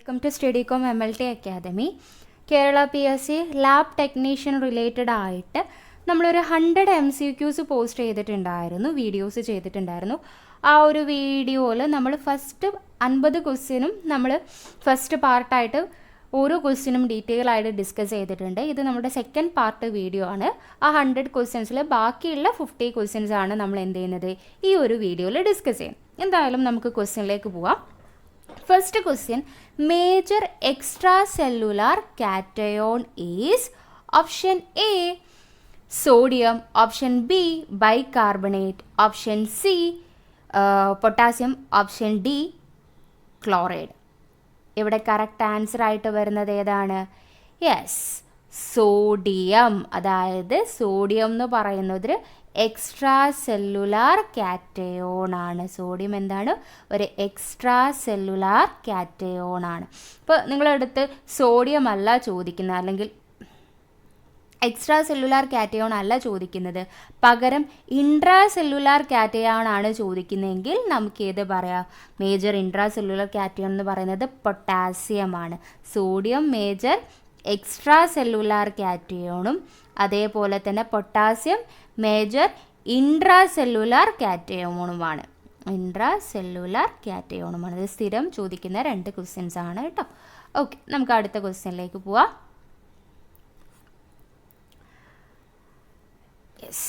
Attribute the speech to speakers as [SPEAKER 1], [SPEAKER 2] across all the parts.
[SPEAKER 1] Welcome to Studycom MLT academy. Kerala PSC lab technician related ആയിട്ട് നമ്മളൊരു 100 MCQs post ചെയ്തിട്ടുണ്ടായിരുന്നു, videos ചെയ്തിട്ടുണ്ടായിരുന്നു. ആ ഒരു വീഡിയോയിൽ നമ്മൾ ഫസ്റ്റ് 50 ക്വസ്റ്റ്യനും നമ്മൾ ഫസ്റ്റ് പാർട്ടായിട്ട് ഓരോ ക്വസ്റ്റ്യനും ഡീറ്റെയിൽ ആയിട്ട് ഡിസ്കസ് ചെയ്തിട്ടുണ്ട്. ഇത് നമ്മുടെ സെക്കൻഡ് പാർട്ട് വീഡിയോ ആണ്. ആ 100 ക്വസ്റ്റ്യൻസിൽ ബാക്കിയുള്ള 50 ക്വസ്റ്റ്യൻസ് ആണ് നമ്മൾ എന്ത് ചെയ്യുന്നത് ഈ ഒരു വീഡിയോയിൽ ഡിസ്കസ് ചെയ്യും. എന്തായാലും നമുക്ക് ക്വസ്റ്റ്യനിലേക്ക് പോവാം. First question, major extracellular cation is option A sodium, option B bicarbonate, option C potassium, option D chloride. ഇവിടെ കറക്റ്റ് ആൻസർ ആയിട്ട് വരുന്നത് ഏതാണ്? Yes, sodium. അതായത് സോഡിയം എന്ന് പറയുന്നത് എക്സ്ട്രാ സെല്ലുലാർ കാറ്റയോൺ ആണ്. സോഡിയം എന്താണ്? ഒരു എക്സ്ട്രാ സെല്ലുലാർ കാറ്റയോൺ ആണ്. ഇപ്പോൾ നിങ്ങളടുത്ത് സോഡിയം അല്ല ചോദിക്കുന്നത്, അല്ലെങ്കിൽ എക്സ്ട്രാ സെല്ലുലാർ കാറ്റയോൺ അല്ല ചോദിക്കുന്നത്, പകരം ഇൻട്രാ സെല്ലുലാർ കാറ്റയോൺ ആണ് ചോദിക്കുന്നതെങ്കിൽ നമുക്ക് ഏത് പറയാം? മേജർ ഇൻട്രാ സെല്ലുലാർ കാറ്റയോൺ എന്ന് പറയുന്നത് പൊട്ടാസ്യം ആണ്. സോഡിയം മേജർ എക്സ്ട്രാ സെല്ലുലാർ കാറ്റയോണും അതേപോലെ തന്നെ പൊട്ടാസ്യം മേജർ ഇൻട്രാ സെല്ലുലാർ കാറ്റയോണുമാണ്. ഇൻട്രാ സെല്ലുലാർ കാറ്റയോണുമാണ്. ഇത് സ്ഥിരം ചോദിക്കുന്ന 2 ക്വസ്റ്റ്യൻസ് ആണ് കേട്ടോ. ഓക്കെ, നമുക്ക് അടുത്ത ക്വസ്റ്റ്യനിലേക്ക് പോവാം. Yes,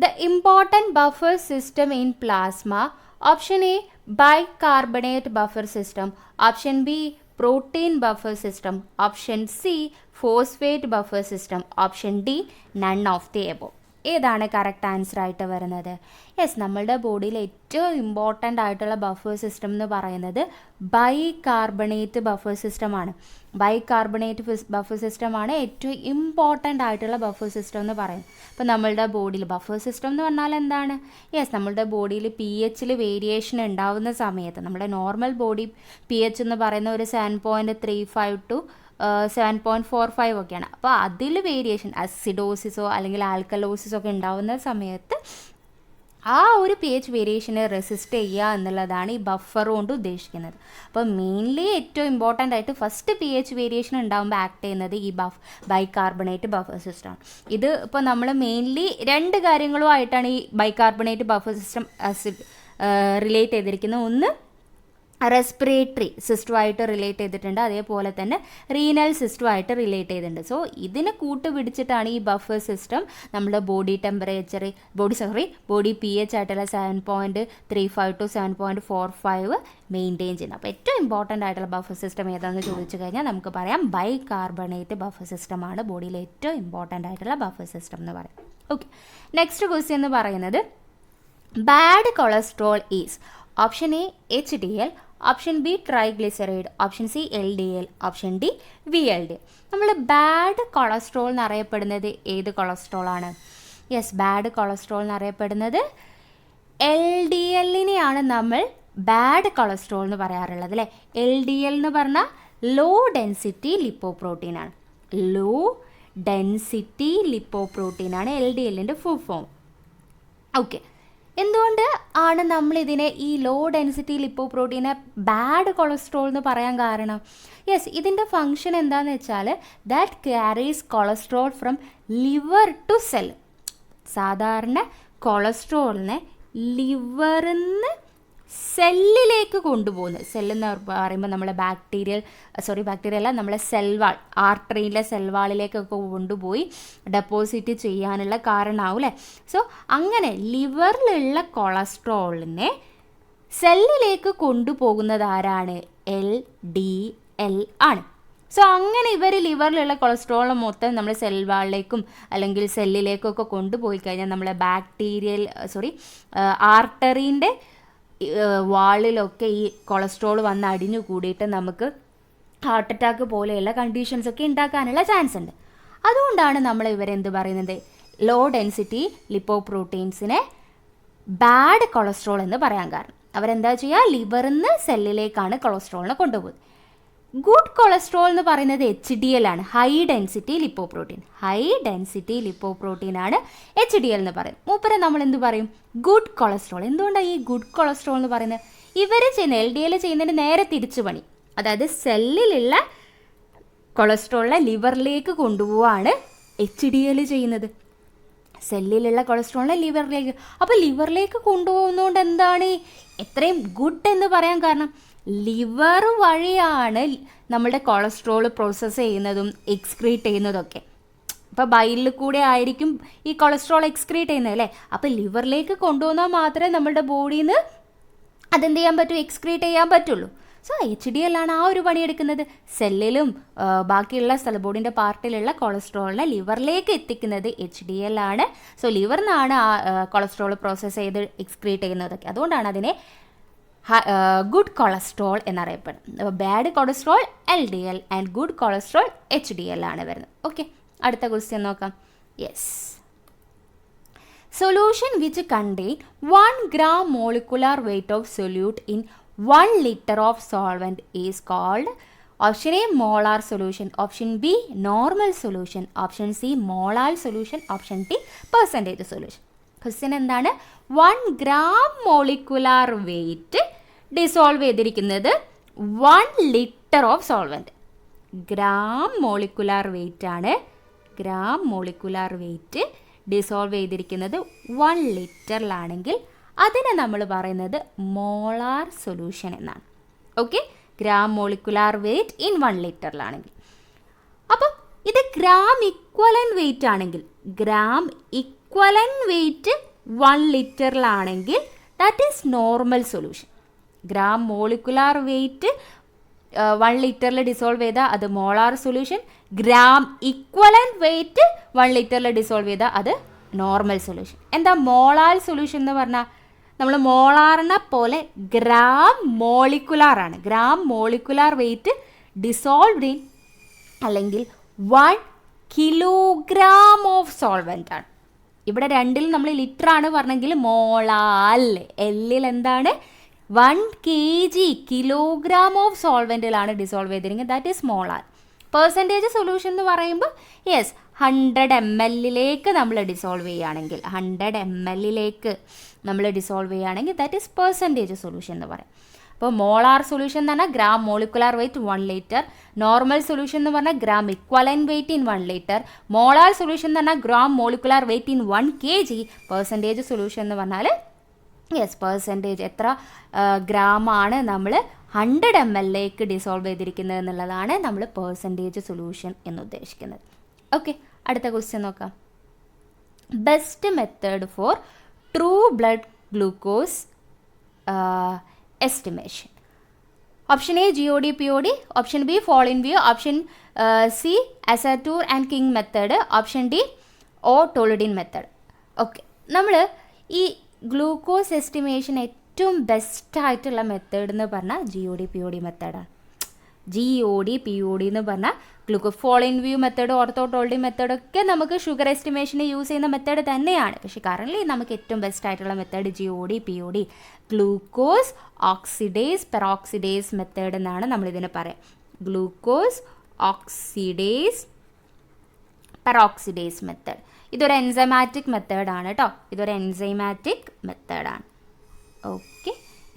[SPEAKER 1] the important buffer system in plasma. Option A bicarbonate buffer system, option B protein buffer system, option C phosphate buffer system, option D none of the above. ഏതാണ് കറക്റ്റ് ആൻസർ ആയിട്ട് വരുന്നത്? Yes, നമ്മളുടെ ബോഡിയിൽ ഏറ്റവും important ആയിട്ടുള്ള buffer system എന്ന് പറയുന്നത് bicarbonate buffer സിസ്റ്റമാണ്. ബൈകാർബണേറ്റ് ബഫർ സിസ്റ്റമാണ് ഏറ്റവും ഇമ്പോർട്ടൻ്റ് ആയിട്ടുള്ള ബഫർ സിസ്റ്റം എന്ന് പറയുന്നത്. അപ്പോൾ നമ്മളുടെ ബോഡിയിൽ ബഫർ സിസ്റ്റം എന്ന് പറഞ്ഞാൽ എന്താണ്? യെസ്, നമ്മളുടെ ബോഡിയിൽ pHൽ വേരിയേഷൻ ഉണ്ടാവുന്ന സമയത്ത് നമ്മുടെ നോർമൽ ബോഡി pH എന്ന് പറയുന്ന ഒരു 7.35 to 7.45 ഒക്കെയാണ്. അപ്പോൾ അതിൽ വേരിയേഷൻ അസിഡോസിസോ അല്ലെങ്കിൽ ആൽക്കലോസിസോ ഒക്കെ ഉണ്ടാവുന്ന സമയത്ത് ആ ഒരു pH വേരിയേഷനെ റെസിസ്റ്റ് ചെയ്യുക എന്നുള്ളതാണ് ഈ ബഫർ കൊണ്ട് ഉദ്ദേശിക്കുന്നത്. അപ്പോൾ മെയിൻലി ഏറ്റവും ഇമ്പോർട്ടൻ്റ് ആയിട്ട് ഫസ്റ്റ് pH വേരിയേഷൻ ഉണ്ടാകുമ്പോൾ ആക്ട് ചെയ്യുന്നത് ഈ ബൈകാർബണേറ്റ് ബഫർ സിസ്റ്റമാണ്. ഇത് ഇപ്പോൾ നമ്മൾ മെയിൻലി 2 കാര്യങ്ങളുമായിട്ടാണ് ഈ ബൈകാർബണേറ്റ് ബഫർ സിസ്റ്റം റിലേറ്റ് ചെയ്തിരിക്കുന്നത്. ഒന്ന് റെസ്പിറേറ്ററി സിസ്റ്റമായിട്ട് റിലേറ്റ് ചെയ്തിട്ടുണ്ട്, അതേപോലെ തന്നെ റീനൽ സിസ്റ്റമായിട്ട് റിലേറ്റ് ചെയ്തിട്ടുണ്ട്. സോ ഇതിനെ കൂട്ടുപിടിച്ചിട്ടാണ് ഈ ബഫർ സിസ്റ്റം നമ്മുടെ ബോഡി ടെമ്പറേച്ചർ ബോഡി pH ആയിട്ടുള്ള 7.35 to 7.45 മെയിൻറ്റെയിൻ ചെയ്യുന്നത്. അപ്പോൾ ഏറ്റവും ഇമ്പോർട്ടൻ്റ് ആയിട്ടുള്ള ബഫർ സിസ്റ്റം ഏതാണെന്ന് ചോദിച്ചു കഴിഞ്ഞാൽ നമുക്ക് പറയാം ബൈകാർബണേറ്റ് ബഫർ സിസ്റ്റമാണ് ബോഡിയിലെ ഏറ്റവും ഇമ്പോർട്ടൻ്റ് ആയിട്ടുള്ള ബഫർ സിസ്റ്റം എന്ന് പറയാം. ഓക്കെ, നെക്സ്റ്റ് ക്വസ്റ്റ്യൻ എന്ന് പറയുന്നത് bad cholesterol is option A HDL, option B triglyceride, option C LDL, option D VLDL. നമ്മൾ ബാഡ് കൊളസ്ട്രോൾ എന്നറിയപ്പെടുന്നത് ഏത് കൊളസ്ട്രോൾ ആണ്? യെസ്, ബാഡ് കൊളസ്ട്രോൾ എന്നറിയപ്പെടുന്നത് LDLനെയാണ് നമ്മൾ ബാഡ് കൊളസ്ട്രോൾ എന്ന് പറയാറുള്ളത് അല്ലേ. LDL എന്ന് പറഞ്ഞാൽ ലോ ഡെൻസിറ്റി ലിപ്പോപ്രോട്ടീൻ ആണ്. ലോ ഡെൻസിറ്റി ലിപ്പോപ്രോട്ടീൻ ആണ് LDLൻ്റെ ഫുൾ ഫോം. ഓക്കെ, എന്തുകൊണ്ട് ആണ് നമ്മളിതിനെ ഈ ലോ ഡെൻസിറ്റി ലിപ്പോപ്രോട്ടീനെ ബാഡ് കൊളസ്ട്രോൾ എന്ന് പറയാൻ കാരണം? യെസ്, ഇതിൻ്റെ ഫങ്ഷൻ എന്താണെന്ന് വെച്ചാൽ that carries cholesterol from liver to cell. സാധാരണ കൊളസ്ട്രോളിനെ ലിവറിൽ നിന്ന് സെല്ലിലേക്ക് കൊണ്ടുപോകുന്നത്. സെല്ലെന്ന് പറയുമ്പോൾ നമ്മളെ ബാക്ടീരിയ അല്ല, നമ്മളെ സെൽവാൾ, ആർട്ടറിയിലെ സെൽവാളിലേക്കൊക്കെ കൊണ്ടുപോയി ഡെപ്പോസിറ്റ് ചെയ്യാനുള്ള കാരണമാവും അല്ലേ. സോ അങ്ങനെ ലിവറിലുള്ള കൊളസ്ട്രോളിനെ സെല്ലിലേക്ക് കൊണ്ടുപോകുന്നത് ആരാണ്? LDL ആണ്. സോ അങ്ങനെ ഇവർ ലിവറിലുള്ള കൊളസ്ട്രോൾ മൊത്തം നമ്മൾ സെൽവാളിലേക്കും അല്ലെങ്കിൽ സെല്ലിലേക്കൊക്കെ കൊണ്ടുപോയി കഴിഞ്ഞാൽ നമ്മളെ ആർട്ടറീൻ്റെ വാളിലൊക്കെ ഈ കൊളസ്ട്രോൾ വന്ന് അടിഞ്ഞു കൂടിയിട്ട് നമുക്ക് ഹാർട്ട് അറ്റാക്ക് പോലെയുള്ള കണ്ടീഷൻസ് ഒക്കെ ഉണ്ടാക്കാനുള്ള ചാൻസ് ഉണ്ട്. അതുകൊണ്ടാണ് നമ്മൾ ഇവരെന്ത് പറയുന്നത്? ലോ ഡെൻസിറ്റി ലിപ്പോപ്രോട്ടീൻസിനെ ബാഡ് കൊളസ്ട്രോൾ എന്ന് പറയാൻ കാരണം. അവരെന്താ ചെയ്യുക? ലിവറിൽ നിന്ന് സെല്ലിലേക്കാണ് കൊളസ്ട്രോളിനെ കൊണ്ടുപോകുന്നത്. ഗുഡ് കൊളസ്ട്രോൾ എന്ന് പറയുന്നത് HDL ആണ്, high density lipoprotein. High density lipoprotein ആണ് HDL എന്ന് പറയും. മൂപ്പരെ നമ്മൾ എന്ത് പറയും? Good cholesterol. എന്തുകൊണ്ടാണ് ഈ ഗുഡ് കൊളസ്ട്രോൾ എന്ന് പറയുന്നത്? ഇവർ ചെയ്യുന്ന LDL ചെയ്യുന്നതിന് നേരെ തിരിച്ചു പണി. അതായത് സെല്ലിലുള്ള കൊളസ്ട്രോളിനെ ലിവറിലേക്ക് കൊണ്ടുപോവാണ് HDL ചെയ്യുന്നത്. സെല്ലിലുള്ള കൊളസ്ട്രോളിനെ ലിവറിലേക്ക്. അപ്പോൾ ലിവറിലേക്ക് കൊണ്ടുപോകുന്നതുകൊണ്ട് എന്താണ് എത്രയും ഗുഡ് എന്ന് പറയാൻ കാരണം? ലിവർ വഴിയാണ് നമ്മുടെ കൊളസ്ട്രോൾ പ്രോസസ്സ് ചെയ്യുന്നതും എക്സ്ക്രീറ്റ് ചെയ്യുന്നതൊക്കെ. അപ്പോൾ ബൈലിൽ കൂടെ ആയിരിക്കും ഈ കൊളസ്ട്രോൾ എക്സ്ക്രീറ്റ് ചെയ്യുന്നത് അല്ലേ. അപ്പോൾ ലിവറിലേക്ക് കൊണ്ടുവന്നാൽ മാത്രമേ നമ്മുടെ ബോഡിയിൽ നിന്ന് അതെന്ത് ചെയ്യാൻ പറ്റൂ? എക്സ്ക്രീറ്റ് ചെയ്യാൻ പറ്റുള്ളൂ. സോ HDL ആണ് ആ ഒരു പണിയെടുക്കുന്നത്. സെല്ലിലും ബാക്കിയുള്ള ബോഡിൻ്റെ പാർട്ടിലുള്ള കൊളസ്ട്രോളിനെ ലിവറിലേക്ക് എത്തിക്കുന്നത് HDL ആണ്. സോ ലിവറിൽ നിന്നാണ് ആ കൊളസ്ട്രോൾ പ്രോസസ്സ് ചെയ്ത് എക്സ്ക്രീറ്റ് ചെയ്യുന്നതൊക്കെ. അതുകൊണ്ടാണ് അതിനെ ഗുഡ് കൊളസ്ട്രോൾ എന്നറിയപ്പെടുന്നത്. Bad cholesterol LDL and good cholesterol HDL ആണ് വരുന്നത്. ഓക്കെ, അടുത്ത ക്വസ്റ്റ്യൻ നോക്കാം. Yes, solution which contain 1 gram molecular weight of solute in 1 liter of solvent is called option A molar solution, option B normal solution, option C molar solution, option D percentage solution. Question എന്താണ്? 1 gram molecular weight dissolve ചെയ്തിരിക്കുന്നത് 1 liter of solvent. Gram molecular weight ആണ്. Gram molecular weight dissolve ചെയ്തിരിക്കുന്നത് 1 ലിറ്ററിലാണെങ്കിൽ അതിനെ നമ്മൾ പറയുന്നത് molar solution എന്നാണ്. Okay, gram molecular weight in 1 ലിറ്ററിലാണെങ്കിൽ. അപ്പം ഇത് ഗ്രാം ഇക്വലൻ വെയിറ്റ് ആണെങ്കിൽ, ഗ്രാം ഇക്വലൻ വെയിറ്റ് 1 ലിറ്ററിലാണെങ്കിൽ that is normal solution. Gram molecular weight 1 ലിറ്ററിൽ ഡിസോൾവ് ചെയ്താൽ അത് molar solution. Gram equivalent weight 1 ലിറ്ററിൽ ഡിസോൾവ് ചെയ്താൽ അത് നോർമൽ സൊല്യൂഷൻ. എന്താ മോളാർ സൊല്യൂഷൻ എന്ന് പറഞ്ഞാൽ? നമ്മൾ മോളാറിനെ പോലെ ഗ്രാം മോളിക്കുലാർ ആണ്. Gram molecular wait dissolved in അല്ലെങ്കിൽ 1 കിലോഗ്രാം ഓഫ് സോൾവെൻ്റ് ആണ്. ഇവിടെ രണ്ടിൽ നമ്മൾ ലിറ്റർ ആണ് പറഞ്ഞെങ്കിൽ മോളാൽ, എല്ലിൽ എന്താണ് 1 kg കിലോഗ്രാം ഓഫ് സോൾവെൻറ്റിലാണ് ഡിസോൾവ് ചെയ്തിരിക്കുന്നത്. That is molar. Percentage solution എന്ന് പറയുമ്പോൾ യെസ് 100 ml നമ്മൾ ഡിസോൾവ് ചെയ്യുകയാണെങ്കിൽ, 100 ml നമ്മൾ ഡിസോൾവ് ചെയ്യുകയാണെങ്കിൽ ദാറ്റ് ഈസ് പെർസെൻറ്റേജ് സൊല്യൂഷൻ എന്ന് പറയും. അപ്പോൾ മോളാർ സൊല്യൂഷൻ എന്ന് പറഞ്ഞാൽ gram molecular weight 1 litre. Normal solution എന്ന് പറഞ്ഞാൽ gram equivalent weight in 1 litre. Molar solution എന്ന് പറഞ്ഞാൽ gram molecular weight in 1 kg. Percentage solution എന്ന് പറഞ്ഞാൽ യെസ് പെർസെൻറ്റേജ് എത്ര ഗ്രാമാണ് നമ്മൾ 100 ml ഡിസോൾവ് ചെയ്തിരിക്കുന്നത് എന്നുള്ളതാണ് നമ്മൾ പെർസെൻറ്റേജ് സൊല്യൂഷൻ എന്ന് ഉദ്ദേശിക്കുന്നത്. ഓക്കെ, അടുത്ത ക്വസ്റ്റ്യൻ നോക്കാം. Best method for true blood glucose estimation. Option A GOD POD, option B fall in view, option C Asatur and King method, option D Tolodin method. Okay, നമ്മൾ ഈ glucose estimation ഏറ്റവും ബെസ്റ്റായിട്ടുള്ള method എന്ന് പറഞ്ഞാൽ GOD POD മെത്തേഡാണ്. GOD POD എന്ന് പറഞ്ഞാൽ glucose Folin Wu method, orthotoluidine മെത്തേഡൊക്കെ നമുക്ക് ഷുഗർ എസ്റ്റിമേഷന് യൂസ് ചെയ്യുന്ന മെത്തേഡ് തന്നെയാണ്. പക്ഷേ കറൻറ്റ്ലി നമുക്ക് ഏറ്റവും ബെസ്റ്റ് ആയിട്ടുള്ള method GOD POD, glucose oxidase peroxidase method എന്നാണ് നമ്മളിതിനെ പറയാം. Glucose oxidase peroxidase method. ഇതൊരു എൻസൈമാറ്റിക് മെത്തേഡാണ് കേട്ടോ. ഇതൊരു എൻസൈമാറ്റിക് മെത്തേഡാണ്. ഓക്കെ,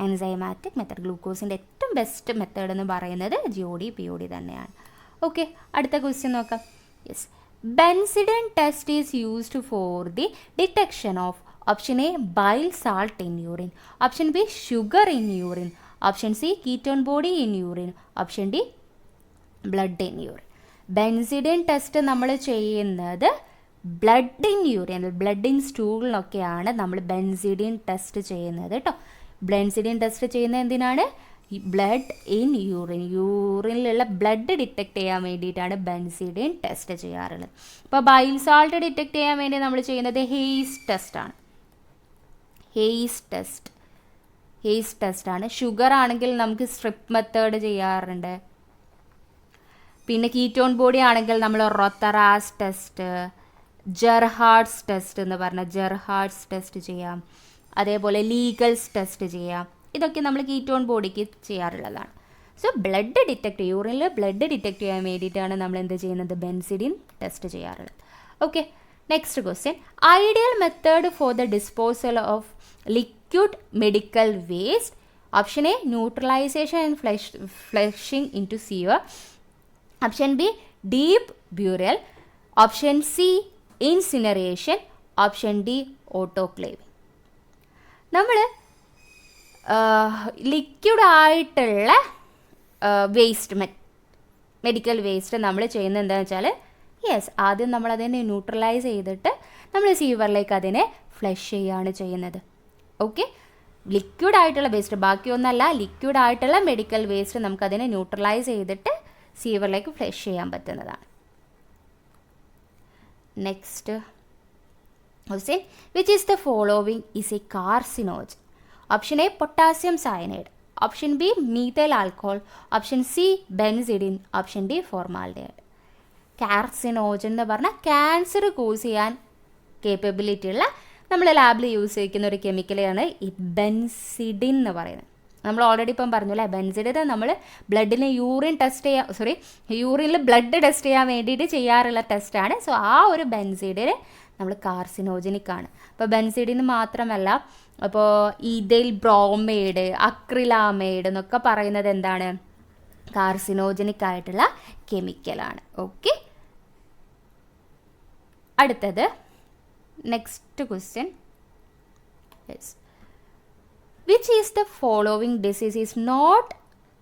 [SPEAKER 1] എൻസൈമാറ്റിക് മെത്തേഡ് ഗ്ലൂക്കോസിൻ്റെ ഏറ്റവും ബെസ്റ്റ് മെത്തേഡ് എന്ന് പറയുന്നത് GOD POD തന്നെയാണ്. ഓക്കെ, അടുത്ത ക്വസ്റ്റ്യൻ നോക്കാം. Yes, benzidine test is used for the detection of option A bile salt in urine, option B sugar in urine, option C ketone body in urine, option D blood in urine. Benzidine test നമ്മൾ ചെയ്യുന്നത് blood in urine, blood in സ്റ്റൂളിനൊക്കെയാണ് നമ്മൾ benzidine test ചെയ്യുന്നത് കേട്ടോ. Benzidine test ചെയ്യുന്നത് എന്തിനാണ്? Blood in urine, യൂറിനിലുള്ള blood detect ചെയ്യാൻ വേണ്ടിയിട്ടാണ് ബെൻസിഡിൻ ടെസ്റ്റ് ചെയ്യാറുള്ളത്. ഇപ്പോൾ ബൈൽ സാൾട്ട് ഡിറ്റക്ട് ചെയ്യാൻ വേണ്ടി നമ്മൾ ചെയ്യുന്നത് ഹെയ്സ് ടെസ്റ്റാണ്. ഹെയ്സ് ടെസ്റ്റാണ്. ഷുഗർ ആണെങ്കിൽ നമുക്ക് സ്ട്രിപ്പ് മെത്തേഡ് ചെയ്യാറുണ്ട്. പിന്നെ കീറ്റോൺ ബോഡി ആണെങ്കിൽ നമ്മൾ റൊത്തറാസ് ടെസ്റ്റ്, ജെർഹാർഡ്സ് ടെസ്റ്റ് എന്ന് പറഞ്ഞാൽ ജെർഹാർഡ്സ് ടെസ്റ്റ് ചെയ്യാം. അതേപോലെ ലീഗൽസ് ടെസ്റ്റ് ചെയ്യാം. ഇതൊക്കെ നമ്മൾ കീറ്റോൺ ബോഡിക്ക് ചെയ്യാറുള്ളതാണ്. സോ ബ്ലഡ് ഡിറ്റക്ട്, യൂറിനിൽ ബ്ലഡ് ഡിറ്റക്ട് ചെയ്യാൻ വേണ്ടിയിട്ടാണ് നമ്മൾ എന്ത് ചെയ്യുന്നത്, ബെൻസിഡിൻ ടെസ്റ്റ് ചെയ്യാറുള്ളത്. Okay, next question. Ideal method for the disposal of liquid medical waste. Option A neutralisation and flushing into sewer. Option B deep burial. Option C incineration. Option D autoclaving. നമ്മൾ ലിക്വിഡായിട്ടുള്ള waste, medical waste നമ്മൾ ചെയ്യുന്നത് എന്താണെന്ന് വെച്ചാൽ, yes, ആദ്യം നമ്മളതിനെ neutralise ചെയ്തിട്ട് നമ്മൾ സീവറിലേക്ക് അതിനെ ഫ്ലഷ് ചെയ്യുകയാണ് ചെയ്യുന്നത്. ഓക്കെ, ലിക്വിഡായിട്ടുള്ള വേസ്റ്റ്, ബാക്കിയൊന്നല്ല, ലിക്വിഡായിട്ടുള്ള മെഡിക്കൽ വേസ്റ്റ് നമുക്കതിനെ ന്യൂട്രലൈസ് ചെയ്തിട്ട് സീവറിലേക്ക് ഫ്ലഷ് ചെയ്യാൻ പറ്റുന്നതാണ്. Next question. Which is the following is a carcinogen? Option A potassium cyanide. Option B methyl alcohol. Option C benzidine. Option D formaldehyde. Carcinogen എന്ന് പറഞ്ഞാൽ ക്യാൻസർ കോസ് ചെയ്യാൻ കേപ്പബിലിറ്റി ഉള്ള നമ്മൾ ലാബിൽ യൂസ് ചെയ്യുന്ന ഒരു കെമിക്കലാണ് ഈ ബെൻസിഡിൻ എന്ന് പറയുന്നത്. നമ്മൾ ഓൾറെഡി ഇപ്പം പറഞ്ഞു അല്ലേ, ബെൻസിഡിൻ നമ്മൾ ബ്ലഡിന് യൂറിനിൽ ബ്ലഡ് ടെസ്റ്റ് ചെയ്യാൻ വേണ്ടിയിട്ട് ചെയ്യാറുള്ള ടെസ്റ്റാണ്. സോ ആ ഒരു ബെൻസിഡിന് നമ്മൾ കാർസിനോജനിക് ആണ്. അപ്പോൾ ബെൻസിഡിന് മാത്രമല്ല, അപ്പോൾ ഈഥൈൽ ബ്രോമൈഡ്, അക്രിലാമൈഡ് എന്നൊക്കെ പറയുന്നത് എന്താണ്, കാർസിനോജനിക് ആയിട്ടുള്ള കെമിക്കലാണ്. ഓക്കെ, അടുത്തത് next question. Yes, which is the following disease is not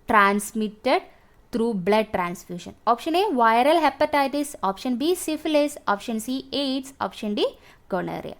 [SPEAKER 1] transmitted through blood transfusion? Option A viral hepatitis. Option B syphilis. Option C AIDS. Option D gonorrhea.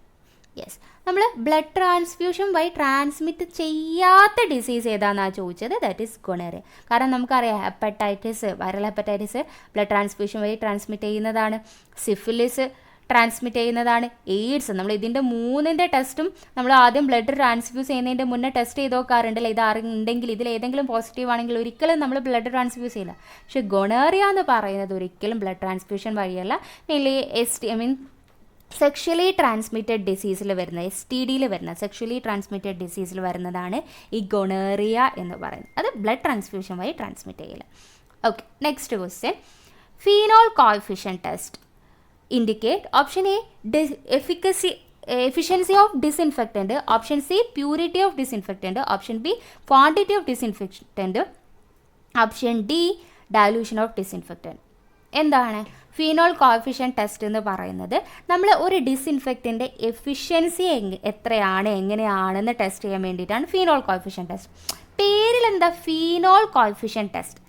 [SPEAKER 1] Yes, നമ്മൾ blood transfusion വഴി transmit ചെയ്യാത്ത disease ഏതാണെന്നാണ് ചോദിച്ചത്. That is gonorrhoea. കാരണം നമുക്കറിയാം hepatitis, viral hepatitis blood transfusion വഴി transmit ചെയ്യുന്നതാണ്. Syphilis transmit ചെയ്യുന്നതാണ്. AIDS, നമ്മൾ ഇതിൻ്റെ മൂന്നിൻ്റെ ടെസ്റ്റും നമ്മൾ ആദ്യം ബ്ലഡ് ട്രാൻസ്ഫ്യൂസ് ചെയ്യുന്നതിൻ്റെ മുന്നേ ടെസ്റ്റ് ചെയ്ത് നോക്കാറുണ്ടല്ലോ. ഇത് ഉണ്ടെങ്കിൽ, ഇതിൽ ഏതെങ്കിലും പോസിറ്റീവ് ആണെങ്കിൽ ഒരിക്കലും നമ്മൾ ബ്ലഡ് ട്രാൻസ്ഫ്യൂസ് ചെയ്യില്ല. പക്ഷേ ഗൊണേറിയ എന്ന് പറയുന്നത് ഒരിക്കലും ബ്ലഡ് ട്രാൻസ്ഫ്യൂഷൻ വഴിയല്ല, മെയിൻലി സെക്ഷലി ട്രാൻസ്മിറ്റഡ് ഡിസീസിൽ വരുന്ന, STDയിൽ വരുന്ന സെക്ഷലി ട്രാൻസ്മിറ്റഡ് ഡിസീസിൽ വരുന്നതാണ് ഈ ഗൊണേറിയ എന്ന് പറയുന്നത്. അത് ബ്ലഡ് ട്രാൻസ്ഫ്യൂഷൻ വഴി ട്രാൻസ്മിറ്റ് ചെയ്യില്ല. Okay, next question. Phenol coefficient test indicate. Option A efficiency of disinfectant. Option C purity of disinfectant. Option B quantity of disinfectant. Option D dilution of disinfectant. എന്താണ് phenol coefficient test എന്ന് പറയുന്നത്? നമ്മൾ ഒരു ഡിസിൻഫെക്റ്റൻ്റെ efficiency എത്രയാണ്, എങ്ങനെയാണെന്ന് test ചെയ്യാൻ വേണ്ടിയിട്ടാണ് phenol coefficient test. പേരിൽ എന്താ, ഫീനോൾ കോഎഫിഷ്യന്റ് ടെസ്റ്റ്.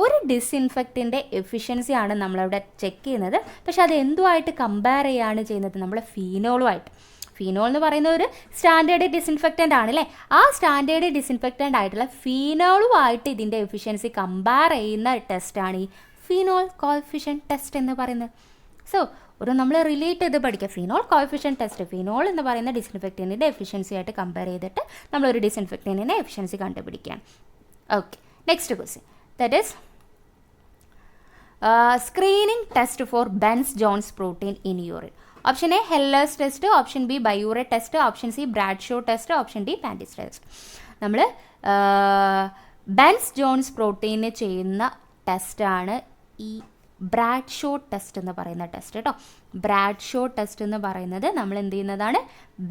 [SPEAKER 1] ഒരു ഡിസിൻഫെക്റ്റിൻ്റെ എഫിഷ്യൻസിയാണ് നമ്മളവിടെ ചെക്ക് ചെയ്യുന്നത്. പക്ഷെ അത് എന്തുമായിട്ട് കമ്പയർ ചെയ്യുകയാണ് ചെയ്യുന്നത്, നമ്മൾ ഫീനോളുമായിട്ട്. ഫീനോൾ എന്ന് പറയുന്ന ഒരു സ്റ്റാൻഡേർഡ് ഡിസിൻഫെക്റ്റൻ്റ് ആണല്ലേ. ആ സ്റ്റാൻഡേർഡ് ഡിസിൻഫെക്റ്റൻ്റ് ആയിട്ടുള്ള ഫീനോളുമായിട്ട് ഇതിൻ്റെ എഫിഷ്യൻസി കമ്പയർ ചെയ്യുന്ന ടെസ്റ്റാണ് ഈ ഫീനോൾ കോഎഫിഷ്യന്റ് ടെസ്റ്റ് എന്ന് പറയുന്നത്. സോ ഒരു നമ്മൾ റിലേറ്റ് ചെയ്ത് പഠിക്കുക. ഫീനോൾ കോഎഫിഷ്യന്റ് ടെസ്റ്റ്, ഫീനോൾ എന്ന് പറയുന്ന ഡിസിൻഫെക്റ്റൻറ്റിൻ്റെ എഫിഷ്യൻസി ആയിട്ട് കമ്പയർ ചെയ്തിട്ട് നമ്മളൊരു ഡിസിൻഫെക്റ്റൻറ്റിൻ്റെ എഫിഷ്യൻസി കണ്ടുപിടിക്കുകയാണ്. Okay, next question. That is screening test for Bence Jones protein in urine. Option A Heller's test. Option B biuret test. Option C Bradshaw test. Option D Pandy's test. നമ്മൾ Bence Jones പ്രോട്ടീന് ചെയ്യുന്ന ടെസ്റ്റാണ് ഈ Bradshaw test എന്ന് പറയുന്ന test കേട്ടോ. Bradshaw test എന്ന് പറയുന്നത് നമ്മൾ എന്ത് ചെയ്യുന്നതാണ്,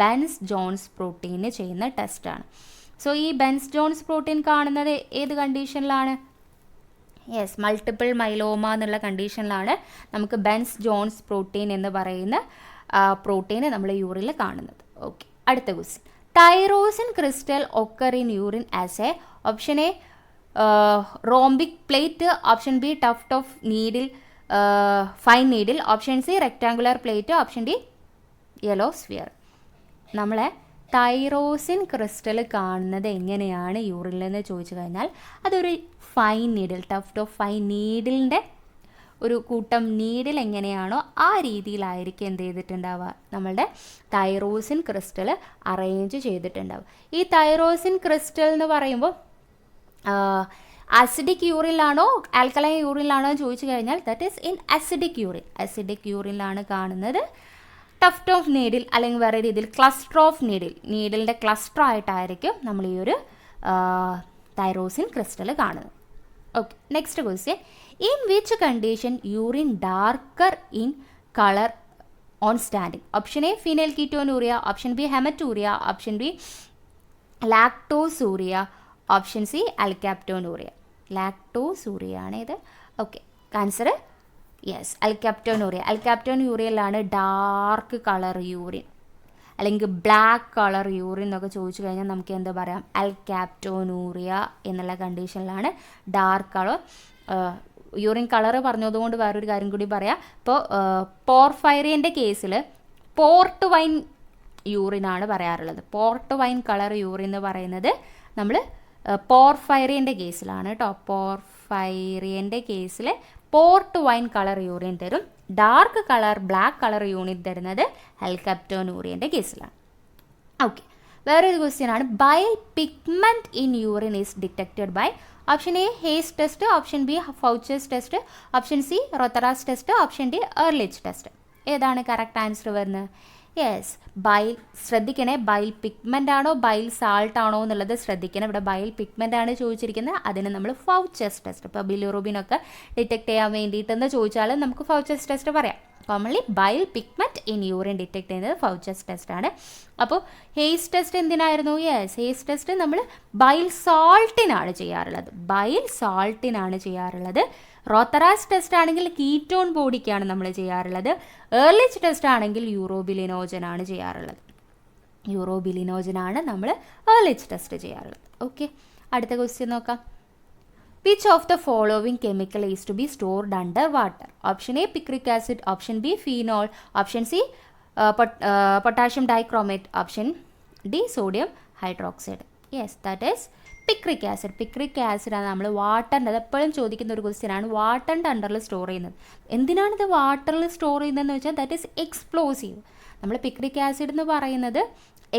[SPEAKER 1] ബെൻസ് ജോൺസ് പ്രോട്ടീന് ചെയ്യുന്ന ടെസ്റ്റാണ്. സോ ഈ ബെൻസ് ജോൺസ് പ്രോട്ടീൻ കാണുന്നത് ഏത് കണ്ടീഷനിലാണ്? യെസ്, മൾട്ടിപ്പിൾ മൈലോമ എന്നുള്ള കണ്ടീഷനിലാണ് നമുക്ക് ബെൻസ് ജോൺസ് പ്രോട്ടീൻ എന്ന് പറയുന്ന പ്രോട്ടീന് നമ്മൾ യൂറിനിൽ കാണുന്നത്. ഓക്കെ, അടുത്ത question. Tyrosine crystal occur in urine as a. Option A rhombic plate. Option B tuft of needle, fine needle. Option C rectangular plate. Option D yellow sphere. നമ്മളെ tyrosine crystal കാണുന്നത് എങ്ങനെയാണ് യൂറിനിലെന്ന് ചോദിച്ചു കഴിഞ്ഞാൽ അതൊരു fine needle, tuft of fine നീഡിലിൻ്റെ ഒരു കൂട്ടം നീഡിൽ എങ്ങനെയാണോ ആ രീതിയിലായിരിക്കും എന്ത് ചെയ്തിട്ടുണ്ടാവുക, നമ്മളുടെ തൈറോസിൻ ക്രിസ്റ്റൽ അറേഞ്ച് ചെയ്തിട്ടുണ്ടാവുക. ഈ തൈറോസിൻ ക്രിസ്റ്റൽ എന്ന് പറയുമ്പോൾ അസിഡിക് യൂറിനിലാണോ ആൽക്കലൈൻ യൂറിനിലാണോ എന്ന് ചോദിച്ചു കഴിഞ്ഞാൽ that is in acidic urine. Acidic യൂറിനിലാണ് കാണുന്നത്. ടഫ്റ്റ് ഓഫ് നീഡിൽ അല്ലെങ്കിൽ വേറെ രീതിയിൽ ക്ലസ്റ്റർ ഓഫ് നീഡിലിൻ്റെ ക്ലസ്റ്റർ ആയിട്ടായിരിക്കും നമ്മൾ ഈ ഒരു തൈറോസിൻ ക്രിസ്റ്റൽ കാണുന്നത്. Okay, next question. In which condition urine darker in color on standing? Option A, phenylketonuria. Option B, hematuria. Option B, lactosuria. Option C, alkaptonuria. Lactosuria ആണ് ഇത്. Okay, answer yes, alkaptonuria. അൽക്കാപ്റ്റോനൂറിയയിലാണ് dark colour urine അല്ലെങ്കിൽ black colour urine എന്നൊക്കെ ചോദിച്ചു കഴിഞ്ഞാൽ നമുക്ക് എന്താ പറയാം, അൽക്കാപ്റ്റോനൂറിയ എന്നുള്ള കണ്ടീഷനിലാണ് ഡാർക്ക് കളർ യൂറിൻ കളർ പറഞ്ഞതുകൊണ്ട് വേറൊരു കാര്യം കൂടി പറയാം. ഇപ്പോൾ പോർഫൈറിയൻ്റെ കേസിൽ പോർട്ട് വൈൻ യൂറിനാണ് പറയാറുള്ളത്. പോർട്ട് വൈൻ കളർ യൂറിൻ എന്ന് പറയുന്നത് നമ്മൾ പോർഫൈറിയൻ്റെ കേസിലാണ് കേട്ടോ. പോർഫൈറിയൻ്റെ കേസിൽ പോർട്ട് വൈൻ കളർ യൂറിൻ തരും. Dark colour black colour unit തരുന്നത് അൽക്കാപ്റ്റോനൂറിയൻ്റെ കേസിലാണ്. ഓക്കെ, വേറൊരു ക്വസ്റ്റ്യൻ ആണ്. Bile pigment in urine is detected by option A Hay's test, option B Fouchet's test, option C Rothera's test, option D Ehrlich test. ഏതാണ് correct answer വരുന്നത്? Yes, bile. ശ്രദ്ധിക്കണേ, bile pigment ആണോ bile salt ആണോ എന്നുള്ളത് ശ്രദ്ധിക്കണം. ഇവിടെ bile pigment ആണ് ചോദിച്ചിരിക്കുന്നത്, അതിന് നമ്മൾ ഫൗച്ചേഴ്സ് ടെസ്റ്റ്, ഇപ്പോൾ ബിലിറൂബിനൊക്കെ ഡിറ്റക്ട് ചെയ്യാൻ വേണ്ടിയിട്ടെന്ന് ചോദിച്ചാൽ നമുക്ക് ഫൗച്ചേഴ്സ് ടെസ്റ്റ് പറയാം. Commonly bile pigment in urine detect ചെയ്യുന്നത് ഫൗച്ചേഴ്സ് ടെസ്റ്റ് ആണ്. അപ്പോൾ ഹേസ് ടെസ്റ്റ് എന്തിനായിരുന്നു? യെസ്, ഹേസ് ടെസ്റ്റ് നമ്മൾ ബൈൽ സാൾട്ടിനാണ് ചെയ്യാറുള്ളത്. ബൈൽ സാൾട്ടിനാണ് ചെയ്യാറുള്ളത്. റോത്തറാസ് ടെസ്റ്റ് ആണെങ്കിൽ കീറ്റോൺ ബോഡിക്കാണ് നമ്മൾ ചെയ്യാറുള്ളത്. എർലിച്ച് ടെസ്റ്റ് ആണെങ്കിൽ യൂറോബിലിനോജനാണ് ചെയ്യാറുള്ളത്. യൂറോബിലിനോജനാണ് നമ്മൾ എർലിച്ച് ടെസ്റ്റ് ചെയ്യാറുള്ളത്. ഓക്കെ, അടുത്ത ക്വസ്റ്റ്യൻ നോക്കാം. Which of the following chemical is to be stored under water? Option A, picric acid. Option B, phenol. Option C, potassium dichromate. Option D, sodium hydroxide. Yes, that is picric acid. Picric acid ആണ് നമ്മൾ വാട്ടറിൻ്റെ, അത് എപ്പോഴും ചോദിക്കുന്ന ഒരു question ആണ്, വാട്ടറിൻ്റെ അണ്ടറിൽ സ്റ്റോർ ചെയ്യുന്നത്. എന്തിനാണിത് വാട്ടറിൽ സ്റ്റോർ ചെയ്യുന്നതെന്ന് വെച്ചാൽ ദാറ്റ് ഈസ് എക്സ്പ്ലോസീവ്. നമ്മൾ പിക്രിക് ആസിഡ് എന്ന് പറയുന്നത്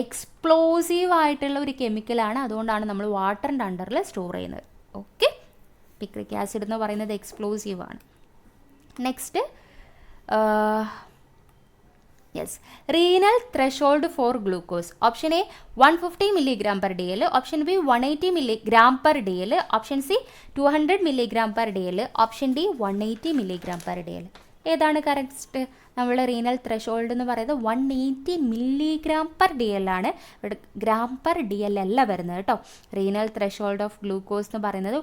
[SPEAKER 1] എക്സ്പ്ലോസീവ് ആയിട്ടുള്ള ഒരു കെമിക്കലാണ്, അതുകൊണ്ടാണ് നമ്മൾ വാട്ടറിൻ്റെ അണ്ടറിൽ സ്റ്റോർ ചെയ്യുന്നത്. ഓക്കെ, പിക്രിക് ആസിഡ് എന്ന് പറയുന്നത് എക്സ്പ്ലോസീവ് ആണ്. Next, yes, renal threshold for glucose. Option A 150 mg/dl, option B 180 mg/dl, option C 200 mg/dl, option D 180 mg/dl. ഏതാണ് കറക്റ്റ്? നമ്മളുടെ റീനൽ ത്രെഷോൾഡ് എന്ന് പറയുന്നത് 180 mg/dl ആണ്. ഇവിടെ g/dl അല്ല വരുന്നത് കേട്ടോ. റീനൽ ത്രെഷോൾഡ് ഓഫ് ഗ്ലൂക്കോസ് എന്ന് പറയുന്നത്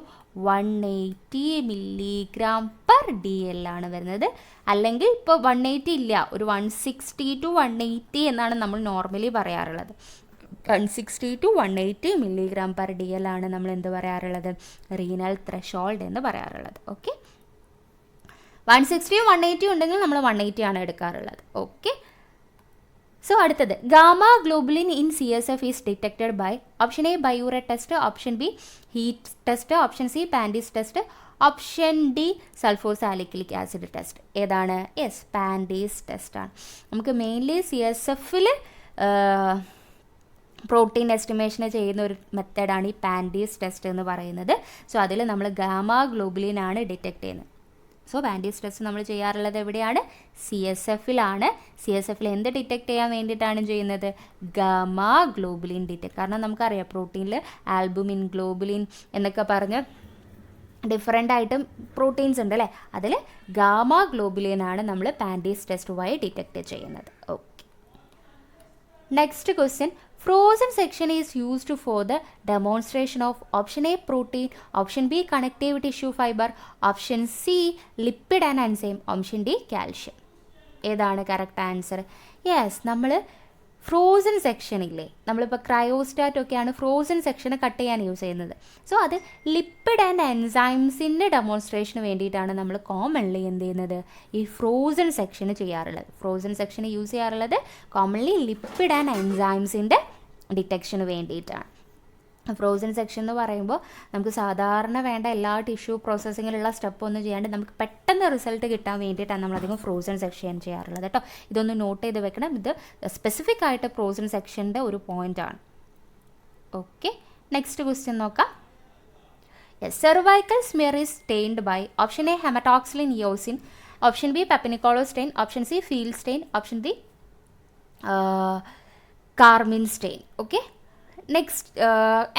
[SPEAKER 1] 180 mg/dl ആണ് വരുന്നത്. അല്ലെങ്കിൽ ഇപ്പോൾ 180 ഇല്ല, ഒരു 160 to 180 എന്നാണ് നമ്മൾ നോർമലി പറയാറുള്ളത്. 160 to 180 mg/dl ആണ് നമ്മൾ എന്ത് പറയാറുള്ളത്? റീനൽ ത്രെഷോൾഡ് എന്ന് പറയാറുള്ളത്. ഓക്കെ, 160 180 ഉണ്ടെങ്കിൽ നമ്മൾ 180 ആണ് എടുക്കാറുള്ളത്. ഓക്കെ, സോ അടുത്തത്, gamma globulin in CSF is detected by option A biuret test, option B heat test, option C Pandy's test, option D sulphosalicylic acid test. ഏതാണ്? യെസ്, പാൻഡീസ് ടെസ്റ്റാണ്. നമുക്ക് മെയിൻലി CSFൽ പ്രോട്ടീൻ എസ്റ്റിമേഷൻ ചെയ്യുന്ന ഒരു മെത്തേഡാണ് ഈ പാൻഡീസ് test എന്ന് പറയുന്നത്. സോ അതിൽ നമ്മൾ ഗാമ ഗ്ലോബുലിനാണ് ഡിറ്റക്ട് ചെയ്യുന്നത്. സോ പാൻഡീസ് ടെസ്റ്റ് നമ്മൾ ചെയ്യാറുള്ളത് എവിടെയാണ്? CSFലാണ്. CSFൽ എന്ത് ഡിറ്റക്ട് ചെയ്യാൻ വേണ്ടിയിട്ടാണ് ചെയ്യുന്നത്? Gamma globulin detect. കാരണം നമുക്കറിയാം പ്രോട്ടീനിൽ ആൽബുമിൻ, ഗ്ലോബുലിൻ എന്നൊക്കെ പറഞ്ഞ് ഡിഫറെൻ്റ് ആയിട്ടും പ്രോട്ടീൻസ് ഉണ്ട് അല്ലേ, അതിൽ ഗാമ ഗ്ലോബുലിനാണ് നമ്മൾ പാൻഡീസ് ടെസ്റ്റ് വഴി ഡിറ്റക്ട് ചെയ്യുന്നത്. Okay, next question. Frozen section is used for the demonstration of option A protein, option B connective tissue fiber, option C lipid and enzyme, option D calcium. ഏതാണ് correct answer? Yes, നമ്മൾ frozen സെക്ഷനില്ലേ, നമ്മളിപ്പോൾ ക്രയോസ്റ്റാറ്റ് ഒക്കെയാണ് frozen സെക്ഷന് cut ചെയ്യാൻ use ചെയ്യുന്നത്. So അത് lipid and എൻസൈംസിൻ്റെ ഡെമോൺസ്ട്രേഷന് വേണ്ടിയിട്ടാണ് നമ്മൾ commonly എന്ത് ചെയ്യുന്നത്? ഈ ഫ്രോസൺ സെക്ഷന് ചെയ്യാറുള്ളത്. ഫ്രോസൺ സെക്ഷന് യൂസ് ചെയ്യാറുള്ളത് കോമൺലി ലിപ്പിഡ് ആൻഡ് എൻസൈംസിൻ്റെ ഡിറ്റക്ഷന് വേണ്ടിയിട്ടാണ്. ഫ്രോസൺ സെക്ഷൻ എന്ന് പറയുമ്പോൾ നമുക്ക് സാധാരണ വേണ്ട എല്ലാ ടിഷ്യൂ പ്രോസസ്സിങ്ങിലുള്ള സ്റ്റെപ്പ് ഒന്നും ചെയ്യാണ്ട് നമുക്ക് പെട്ടെന്ന് റിസൾട്ട് കിട്ടാൻ വേണ്ടിയിട്ടാണ് നമ്മളധികം ഫ്രോസൺ സെക്ഷൻ ചെയ്യാറുള്ളത് കേട്ടോ. ഇതൊന്ന് നോട്ട് ചെയ്ത് വെക്കണം. ഇത് സ്പെസിഫിക് ആയിട്ട് ഫ്രോസൺ സെക്ഷൻ്റെ ഒരു പോയിൻ്റാണ്. ഓക്കെ, നെക്സ്റ്റ് ക്വസ്റ്റ്യൻ നോക്കാം. Yes, cervical smear is stained by option A haematoxylin eosin, option B Papanicolaou stain, option C Field stain, option D carmine stain. Okay, next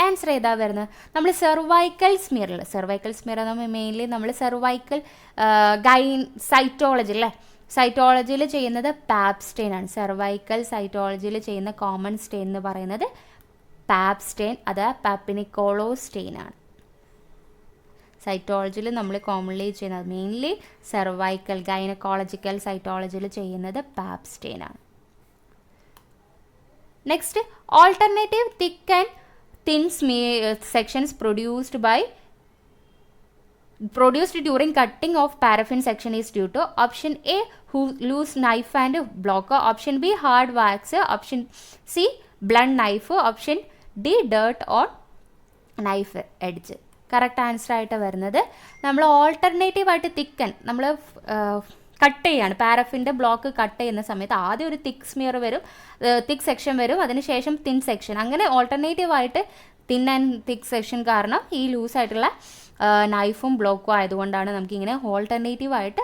[SPEAKER 1] answer ഏതാ വരുന്നത്? നമ്മൾ സെർവൈക്കൽ സ്മിയർ നമ്മൾ mainly നമ്മൾ cervical cytology അല്ലേ, സൈറ്റോളജിയിൽ ചെയ്യുന്നത് Pap stain ആണ്. Cervical സൈറ്റോളജിയിൽ ചെയ്യുന്ന കോമൺ സ്റ്റെയിൻ എന്ന് പറയുന്നത് പാപ് സ്റ്റെയിൻ, അത് പാപ്പിനിക്കോളോ സ്റ്റെയിൻ ആണ്. സൈറ്റോളജിയിൽ നമ്മൾ കോമൺലി ചെയ്യുന്നത് മെയിൻലി സെർവൈക്കൽ ഗൈനക്കോളജിക്കൽ സൈറ്റോളജിയിൽ ചെയ്യുന്നത് പാപ് സ്റ്റെയിൻ ആണ്. Next, alternative thick and thin sections produced during cutting of paraffin section is due to option A loose knife and blocker, option B hard wax, option C blunt knife, option D dirt on knife edge. Correct answer ആയിട്ട് വരുന്നത് നമ്മൾ alternative ആയിട്ട് thicken നമ്മൾ cut ചെയ്യാണ്, പാരഫിൻ്റെ block cut ചെയ്യുന്ന സമയത്ത് ആദ്യം ഒരു തിക്ക് സെക്ഷൻ വരും, അതിനുശേഷം തിൻ സെക്ഷൻ, അങ്ങനെ ഓൾട്ടർനേറ്റീവ് ആയിട്ട് തിൻ ആൻഡ് തിക്ക് സെക്ഷൻ കാരണം ഈ ലൂസായിട്ടുള്ള നൈഫും ബ്ലോക്കും ആയതുകൊണ്ടാണ് നമുക്കിങ്ങനെ ഓൾട്ടർനേറ്റീവ് ആയിട്ട്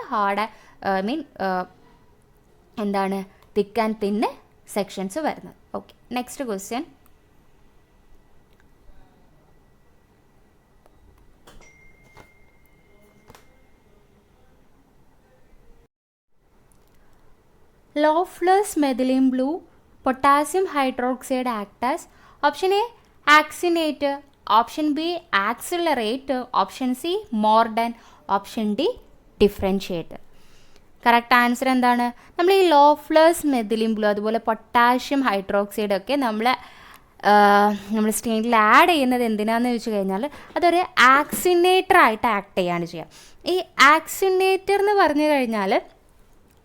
[SPEAKER 1] തിക്ക് ആൻഡ് തിന്ന് സെക്ഷൻസ് വരുന്നത്. Okay, next question. Loeffler's methylene blue potassium hydroxide act as option A accelerator, option B accelerator, option C mordant, option D differentiator. Correct answer എന്താണ്? നമ്മൾ ഈ ലോഫ്ലേഴ്സ് മെഥിലിൻ ബ്ലൂ അതുപോലെ പൊട്ടാഷ്യം ഹൈഡ്രോക്സൈഡ് ഒക്കെ നമ്മൾ സ്റ്റെയിനിൽ add ചെയ്യുന്നത് എന്തിനാന്ന് വെച്ച് കഴിഞ്ഞാൽ അതൊരു ആക്സിനേറ്റർ ആയിട്ട് ആക്ട് ചെയ്യാണ് ചെയ്യുക. ഈ ആക്സിനേറ്റർ എന്ന് പറഞ്ഞു കഴിഞ്ഞാൽ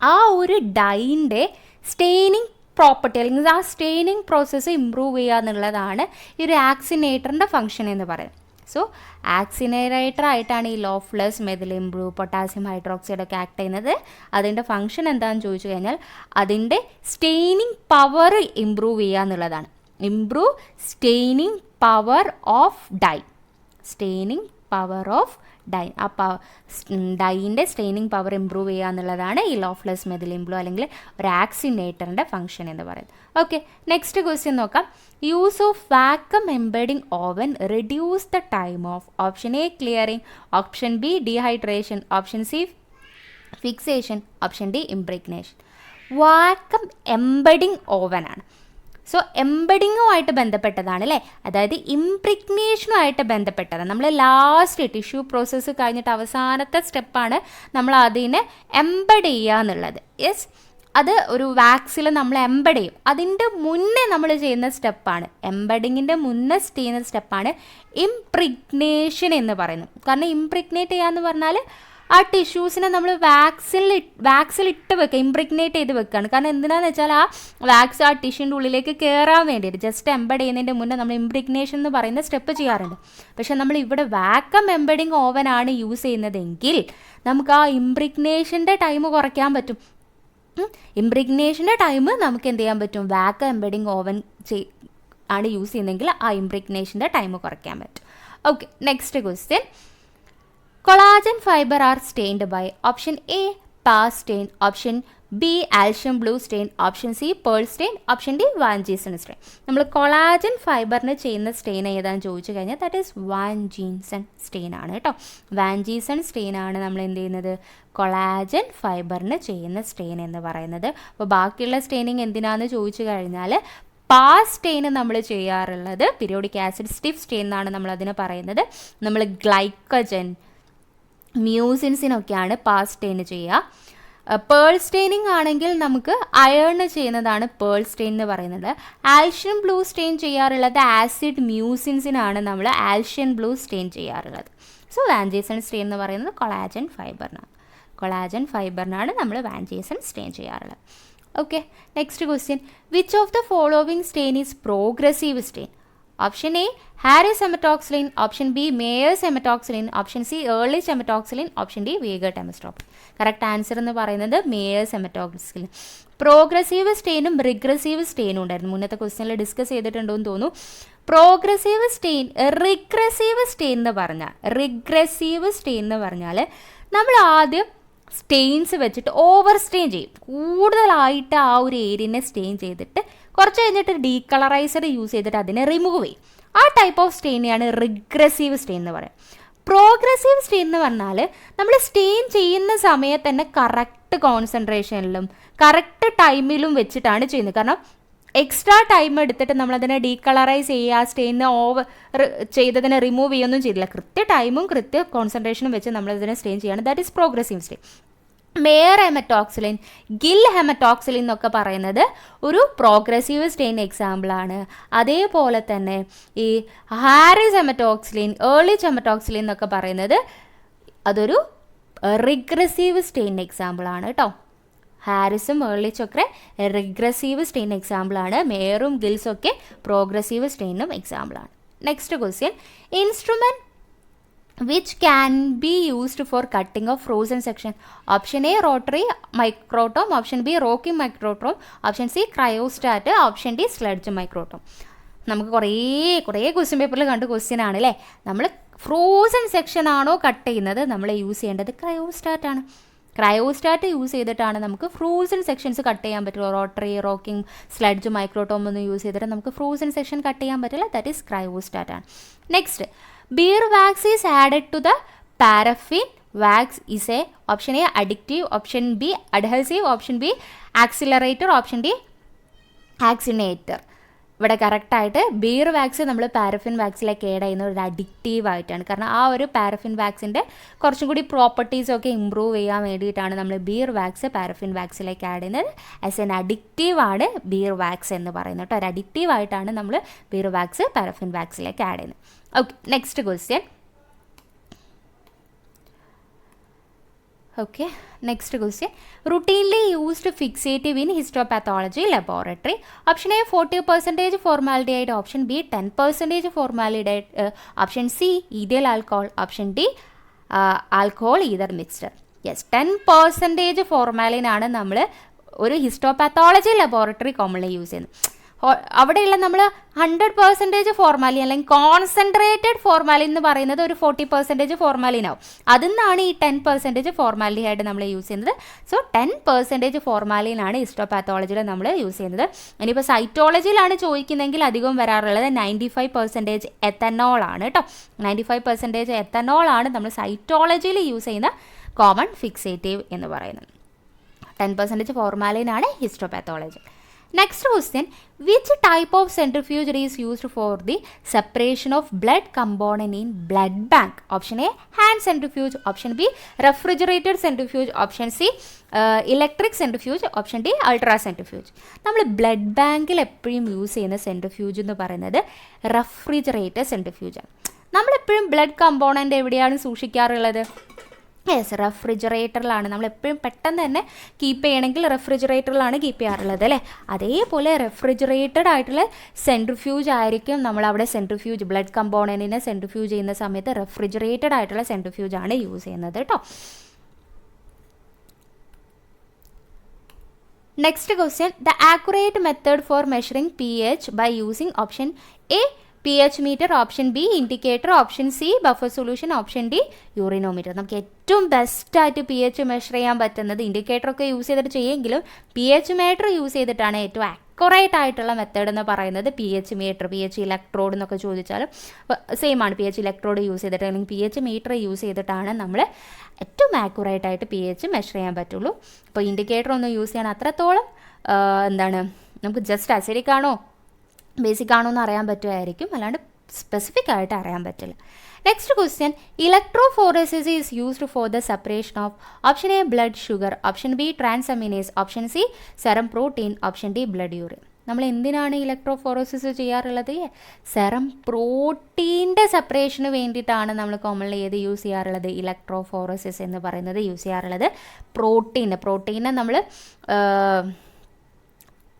[SPEAKER 1] ആ ഒരു ഡൈൻ്റെ സ്റ്റെയിനിങ് പ്രോപ്പർട്ടി അല്ലെങ്കിൽ ആ സ്റ്റെയിനിങ് പ്രോസസ്സ് ഇമ്പ്രൂവ് ചെയ്യുക എന്നുള്ളതാണ് ഈ ഒരു ആക്സിനേറ്ററിൻ്റെ ഫംഗ്ഷൻ എന്ന് പറയുന്നത്. സോ ആക്സിനേറ്റർ ആയിട്ടാണ് ഈ ലോഫ്ലേഴ്സ് മെഥിലിൻ ബ്ലൂ പൊട്ടാസ്യം ഹൈഡ്രോക്സൈഡ് ഒക്കെ ആക്ട് ചെയ്യുന്നത്. അതിൻ്റെ ഫംഗ്ഷൻ എന്താണെന്ന് ചോദിച്ചു കഴിഞ്ഞാൽ അതിൻ്റെ സ്റ്റെയിനിങ് പവർ ഇമ്പ്രൂവ് ചെയ്യുക എന്നുള്ളതാണ്. Improve staining power of dye, staining power of dye, ആ ഡൈൻ്റെ സ്റ്റെയിനിങ് പവർ ഇമ്പ്രൂവ് ചെയ്യുക എന്നുള്ളതാണ് ഈ ലോഫ്ലേഴ്സ് മെഥിലിൻ ബ്ലൂ അല്ലെങ്കിൽ ഒരു ആക്സിനേറ്ററിൻ്റെ ഫംഗ്ഷൻ എന്ന് പറയുന്നത്. ഓക്കെ, നെക്സ്റ്റ് ക്വസ്റ്റ്യൻ നോക്കാം. Use of vacuum embedding oven reduce the time of option A clearing, option B dehydration, option C fixation, option D impregnation. Vacuum embedding ഓവനാണ്. So എംബഡിങ്ങുമായിട്ട് ബന്ധപ്പെട്ടതാണ് അല്ലേ, അതായത് ഇംപ്രിഗ്നേഷനുമായിട്ട് ബന്ധപ്പെട്ടതാണ്. നമ്മൾ ലാസ്റ്റ് ടിഷ്യൂ പ്രോസസ്സ് കഴിഞ്ഞിട്ട് അവസാനത്തെ സ്റ്റെപ്പാണ് നമ്മൾ അതിനെ എംബഡ് ചെയ്യുക എന്നുള്ളത്. യെസ്, അത് ഒരു വാക്സിൽ നമ്മൾ എംബഡ് ചെയ്യും. അതിൻ്റെ മുന്നേ നമ്മൾ ചെയ്യുന്ന സ്റ്റെപ്പാണ്, എംബഡിങ്ങിൻ്റെ മുന്നേ ചെയ്യുന്ന സ്റ്റെപ്പാണ് ഇംപ്രിഗ്നേഷൻ എന്ന് പറയുന്നത്. കാരണം ഇംപ്രിഗ്നേറ്റ് ചെയ്യുക എന്ന് പറഞ്ഞാൽ ആ ടിഷ്യൂസിനെ നമ്മൾ വാക്സിലിട്ട് വെക്കുക, ഇംപ്രിഗ്നേറ്റ് ചെയ്ത് വെക്കുകയാണ്. കാരണം എന്തിനാണെന്ന് വെച്ചാൽ ആ വാക്സ് ആ ടിഷ്യൂൻ്റെ ഉള്ളിലേക്ക് കയറാൻ വേണ്ടിയിട്ട് ജസ്റ്റ് എംബഡ് ചെയ്യുന്നതിൻ്റെ മുന്നേ നമ്മൾ ഇംപ്രിഗ്നേഷൻ എന്ന് പറയുന്ന സ്റ്റെപ്പ് ചെയ്യാറുണ്ട്. പക്ഷെ നമ്മൾ ഇവിടെ വാക്വം എംബഡിങ് ഓവനാണ് യൂസ് ചെയ്യുന്നതെങ്കിൽ നമുക്ക് ആ ഇംപ്രിഗ്നേഷൻ്റെ ടൈം കുറയ്ക്കാൻ പറ്റും. ഇംപ്രിഗ്നേഷൻ്റെ ടൈം നമുക്ക് എന്ത് ചെയ്യാൻ പറ്റും? വാക്വം എംബഡിങ് ഓവൻ ആണ് യൂസ് ചെയ്യുന്നതെങ്കിൽ ആ ഇംപ്രിഗ്നേഷൻ്റെ ടൈം കുറയ്ക്കാൻ പറ്റും. Okay, next question. Collagen fiber are stained by option A PAS stain, option B Alcium blue stain, option C pearl stain, option D Van Gieson stain. നമ്മൾ കൊളാജൻ ഫൈബറിന് ചെയ്യുന്ന stain ഏതാണെന്ന് ചോദിച്ചു കഴിഞ്ഞാൽ that is Van Gieson stain ആണ് കേട്ടോ. Van Gieson stain ആണ് നമ്മൾ എന്ത് ചെയ്യുന്നത്? കൊളാജൻ ഫൈബറിന് ചെയ്യുന്ന സ്റ്റെയിൻ എന്ന് പറയുന്നത്. അപ്പോൾ ബാക്കിയുള്ള സ്റ്റെയിനിങ് എന്തിനാണെന്ന് ചോദിച്ചു കഴിഞ്ഞാൽ പാസ് സ്റ്റെയിൻ നമ്മൾ ചെയ്യാറുള്ളത് പീരിയോഡിക് ആസിഡ് സ്റ്റിഫ് സ്റ്റെയിൻ എന്നാണ് നമ്മൾ അതിനെ പറയുന്നത്. നമ്മൾ ഗ്ലൈക്കജൻ മ്യൂസിൻസിനൊക്കെയാണ് പാസ് സ്റ്റെയിൻ ചെയ്യുക. പേൾ സ്റ്റെയിനിങ് ആണെങ്കിൽ നമുക്ക് അയേൺ ചെയ്യുന്നതാണ് പേൾ സ്റ്റെയിൻ എന്ന് പറയുന്നത്. ആൽഷ്യൻ ബ്ലൂ സ്റ്റെയിൻ ചെയ്യാറുള്ളത് ആസിഡ് മ്യൂസിൻസിനാണ് നമ്മൾ ആൽഷ്യൻ ബ്ലൂ സ്റ്റെയിൻ ചെയ്യാറുള്ളത്. സോ വാൻ ജീസൺ സ്റ്റെയിൻ എന്ന് പറയുന്നത് കൊളാജൻ ഫൈബറിനാണ് നമ്മൾ വാൻ ജീസൺ സ്റ്റെയിൻ ചെയ്യാറുള്ളത്. Okay, next question. Which of the following stain is progressive stain? Option A Harris haematoxylin, option B Mayer's haematoxylin, option C Ehrlich haematoxylin, option D Weigert haematoxylin. Correct answer എന്ന് പറയുന്നത് Mayers haematoxylin. Progressive സ്റ്റെയിനും regressive സ്റ്റെയിനും ഉണ്ടായിരുന്നു. മുന്നത്തെ ക്വസ്റ്റ്യനിൽ discuss ചെയ്തിട്ടുണ്ടോ എന്ന് തോന്നുന്നു. Progressive stain regressive stain എന്ന് പറഞ്ഞാൽ നമ്മൾ ആദ്യം സ്റ്റെയിൻസ് വെച്ചിട്ട് ഓവർ സ്റ്റെയിൻ ചെയ്യും. കൂടുതലായിട്ട് ആ ഒരു ഏരിയനെ സ്റ്റെയിൻ ചെയ്തിട്ട് കുറച്ച് കഴിഞ്ഞിട്ട് ഡീകളറൈസർ യൂസ് ചെയ്തിട്ട് അതിനെ റിമൂവ് ചെയ്യും. ആ ടൈപ്പ് ഓഫ് സ്റ്റെയിനെയാണ് റിഗ്രസീവ് സ്റ്റെയിൻ എന്ന് പറയുന്നത്. പ്രോഗ്രസീവ് സ്റ്റെയിൻ എന്ന് പറഞ്ഞാൽ നമ്മൾ സ്റ്റെയിൻ ചെയ്യുന്ന സമയത്ത് തന്നെ കറക്റ്റ് കോൺസെൻട്രേഷനിലും കറക്റ്റ് ടൈമിലും വെച്ചിട്ടാണ് ചെയ്യുന്നത്. കാരണം എക്സ്ട്രാ ടൈം എടുത്തിട്ട് നമ്മളതിനെ ഡീകളറൈസ് ചെയ്യുക, സ്റ്റെയിനെ ഓവർ ചെയ്തതിനെ റിമൂവ് ചെയ്യുകയൊന്നും ചെയ്തില്ല. കൃത്യ ടൈമും കൃത്യ കോൺസെൻട്രേഷനും വെച്ച് നമ്മളതിനെ സ്റ്റെയിൻ ചെയ്യാണ്. That is progressive stain. Mayer hematoxylin, Gill hematoxylin എന്നൊക്കെ പറയുന്നത് ഒരു പ്രോഗ്രസീവ് സ്റ്റെയിൻ എക്സാമ്പിളാണ്. അതേപോലെ തന്നെ ഈ ഹാരിസ് ഹെമറ്റോക്സിലിൻ, ഏർലിച്ച് ഹെമറ്റോക്സിലിൻ എന്നൊക്കെ പറയുന്നത് അതൊരു റിഗ്രസീവ് സ്റ്റെയിൻ എക്സാമ്പിളാണ് കേട്ടോ. ഹാരിസും ഏർലിച്ചും ഒക്കെ റിഗ്രസീവ് സ്റ്റെയിൻ എക്സാമ്പിളാണ്. മേയറും ഗിൽസും ഒക്കെ പ്രോഗ്രസീവ് സ്റ്റെയിനും എക്സാമ്പിളാണ്. Next question, instrument which can be used for cutting of frozen section. Option A rotary microtome, option B rocking microtome, option C cryostat, option D sludge microtome. നമുക്ക് കുറേ question പേപ്പറിൽ കണ്ട question ആണ് അല്ലേ. നമ്മൾ ഫ്രോസൺ സെക്ഷൻ ആണോ cut ചെയ്യുന്നത്, നമ്മൾ യൂസ് ചെയ്യേണ്ടത് ക്രയോസ്റ്റാറ്റ് ആണ്. ക്രയോസ്റ്റാറ്റ് യൂസ് ചെയ്തിട്ടാണ് നമുക്ക് ഫ്രോസൺ സെക്ഷൻസ് കട്ട് ചെയ്യാൻ പറ്റുള്ളൂ. റോട്ടറി, റോക്കിംഗ്, സ്ലഡ്ജ്, മൈക്രോട്ടോം ഒന്നും യൂസ് ചെയ്തിട്ട് നമുക്ക് ഫ്രോസൺ സെക്ഷൻ കട്ട് ചെയ്യാൻ പറ്റില്ല. ദാറ്റ് ഈസ് ക്രയോസ്റ്റാറ്റ് ആണ്. Next, beer wax is added to the paraffin wax is a option A addictive, option B adhesive, option B accelerator, option D accelerator. ഇവിടെ കറക്റ്റായിട്ട് beer wax നമ്മൾ paraffin വാക്സിലേക്ക് add ചെയ്യുന്ന ഒരു addictive ആയിട്ടാണ്. കാരണം ആ ഒരു പാരഫിൻ വാക്സിൻ്റെ കുറച്ചും കൂടി പ്രോപ്പർട്ടീസൊക്കെ ഇമ്പ്രൂവ് ചെയ്യാൻ വേണ്ടിയിട്ടാണ് നമ്മൾ ബിയർ വാക്സ് പാരഫിൻ വാക്സിലേക്ക് ആഡ് ചെയ്യുന്നത്. ആസ് എൻ അഡിക്റ്റീവ് ആണ് ബിയർ വാക്സ് എന്ന് പറയുന്നത് കേട്ടോ. ഒരു അഡിക്റ്റീവ് ആയിട്ടാണ് നമ്മൾ ബിയർ വാക്സ് പാരഫിൻ വാക്സിലേക്ക് ആഡ് ചെയ്യുന്നത്. Okay, next question. Okay, next question. Routinely used fixative in histopathology laboratory. Option A 40% formaldehyde, option B 10% formaldehyde, option C ethyl alcohol, option D alcohol either mixture. Yes, 10% formalin ആണ് നമ്മൾ ഒരു histopathology laboratory commonly use ചെയ്യുന്നത്. അവിടെയുള്ള നമ്മൾ 100% formalin അല്ലെങ്കിൽ concentrated formalin എന്ന് പറയുന്നത് ഒരു 40% ഫോർമാലിൻ ആവും. അതിൽ നിന്നാണ് ഈ 10% ഫോർമാലിഹായിട്ട് നമ്മൾ യൂസ് ചെയ്യുന്നത്. സോ 10% ഫോർമാലിനാണ് ഹിസ്റ്റോപാത്തോളജിയിൽ നമ്മൾ യൂസ് ചെയ്യുന്നത്. ഇനിയിപ്പോൾ സൈറ്റോളജിയിലാണ് ചോദിക്കുന്നതെങ്കിൽ അധികവും വരാറുള്ളത് 95% എത്തനോൾ ആണ് കേട്ടോ. 95% എത്തനോൾ ആണ് നമ്മൾ സൈറ്റോളജിയിൽ യൂസ് ചെയ്യുന്ന കോമൺ ഫിക്സേറ്റീവ് എന്ന് പറയുന്നത്. 10% ഫോർമാലിനാണ് histopathology. Next question, which type of centrifuge is used for the separation of blood component in blood bank? Option A hand centrifuge, option B refrigerated centrifuge, option C electric centrifuge, option D ultra centrifuge. നമ്മൾ blood ബാങ്കിൽ എപ്പോഴും use ചെയ്യുന്ന centrifuge എന്ന് പറയുന്നത് refrigerated സെൻട്രിഫ്യൂജാണ്. നമ്മളെപ്പോഴും blood component എവിടെയാണ് സൂക്ഷിക്കാറുള്ളത്? Yes, റെഫ്രിജറേറ്ററിലാണ്. നമ്മൾ എപ്പോഴും പെട്ടെന്ന് തന്നെ കീപ്പ് ചെയ്യണമെങ്കിൽ റെഫ്രിജറേറ്ററിലാണ് കീപ്പ് ചെയ്യാറുള്ളത് അല്ലേ. അതേപോലെ റെഫ്രിജറേറ്റഡ് ആയിട്ടുള്ള സെൻട്രിഫ്യൂജ് ആയിരിക്കും നമ്മളവിടെ സെൻട്രിഫ്യൂജ് ബ്ലഡ് കമ്പോണൻറ്റിനെ സെൻട്രിഫ്യൂജ് ചെയ്യുന്ന സമയത്ത് റെഫ്രിജറേറ്റഡ് ആയിട്ടുള്ള സെൻട്രിഫ്യൂജാണ് യൂസ് ചെയ്യുന്നത് കേട്ടോ. Next question, the accurate method for measuring pH by using option A pH meter, option B indicator, option C buffer solution, option D urinometer. നമുക്ക് ഏറ്റവും ബെസ്റ്റായിട്ട് pH മെഷർ ചെയ്യാൻ പറ്റുന്നത് ഇൻഡിക്കേറ്ററൊക്കെ use ചെയ്തിട്ട് ചെയ്യുമെങ്കിലും pH മീറ്റർ യൂസ് ചെയ്തിട്ടാണ് ഏറ്റവും accurate ആയിട്ടുള്ള method എന്ന് പറയുന്നത്. pH മീറ്റർ, pH ഇലക്ട്രോഡ് എന്നൊക്കെ ചോദിച്ചാലും സെയിം ആണ്. pH ഇലക്ട്രോഡ് യൂസ് ചെയ്തിട്ട് അല്ലെങ്കിൽ pH മീറ്റർ യൂസ് ചെയ്തിട്ടാണ് നമ്മൾ ഏറ്റവും ആക്യുറേറ്റ് ആയിട്ട് pH മെഷർ ചെയ്യാൻ പറ്റുള്ളൂ. അപ്പോൾ ഇൻഡിക്കേറ്റർ ഒന്നും യൂസ് ചെയ്യാൻ അത്രത്തോളം എന്താണ് നമുക്ക് ജസ്റ്റ് അസിഡിക് ആണോ ബേസിക് ആണോ എന്ന് അറിയാൻ പറ്റുമായിരിക്കും, അല്ലാണ്ട് സ്പെസിഫിക് ആയിട്ട് അറിയാൻ പറ്റില്ല. Next question, electrophoresis is used for the separation of option A blood sugar, option B ട്രാൻസമിനേസ്, option C serum protein, option D blood urine. നമ്മൾ എന്തിനാണ് ഇലക്ട്രോഫോറസിസ് ചെയ്യാറുള്ളത്? സെറം പ്രോട്ടീൻ്റെ സെപ്പറേഷന് വേണ്ടിയിട്ടാണ് നമ്മൾ കോമൺലി ഏത് യൂസ് ചെയ്യാറുള്ളത്? ഇലക്ട്രോഫോറസിസ് എന്ന് പറയുന്നത് യൂസ് ചെയ്യാറുള്ളത്. പ്രോട്ടീനെ നമ്മൾ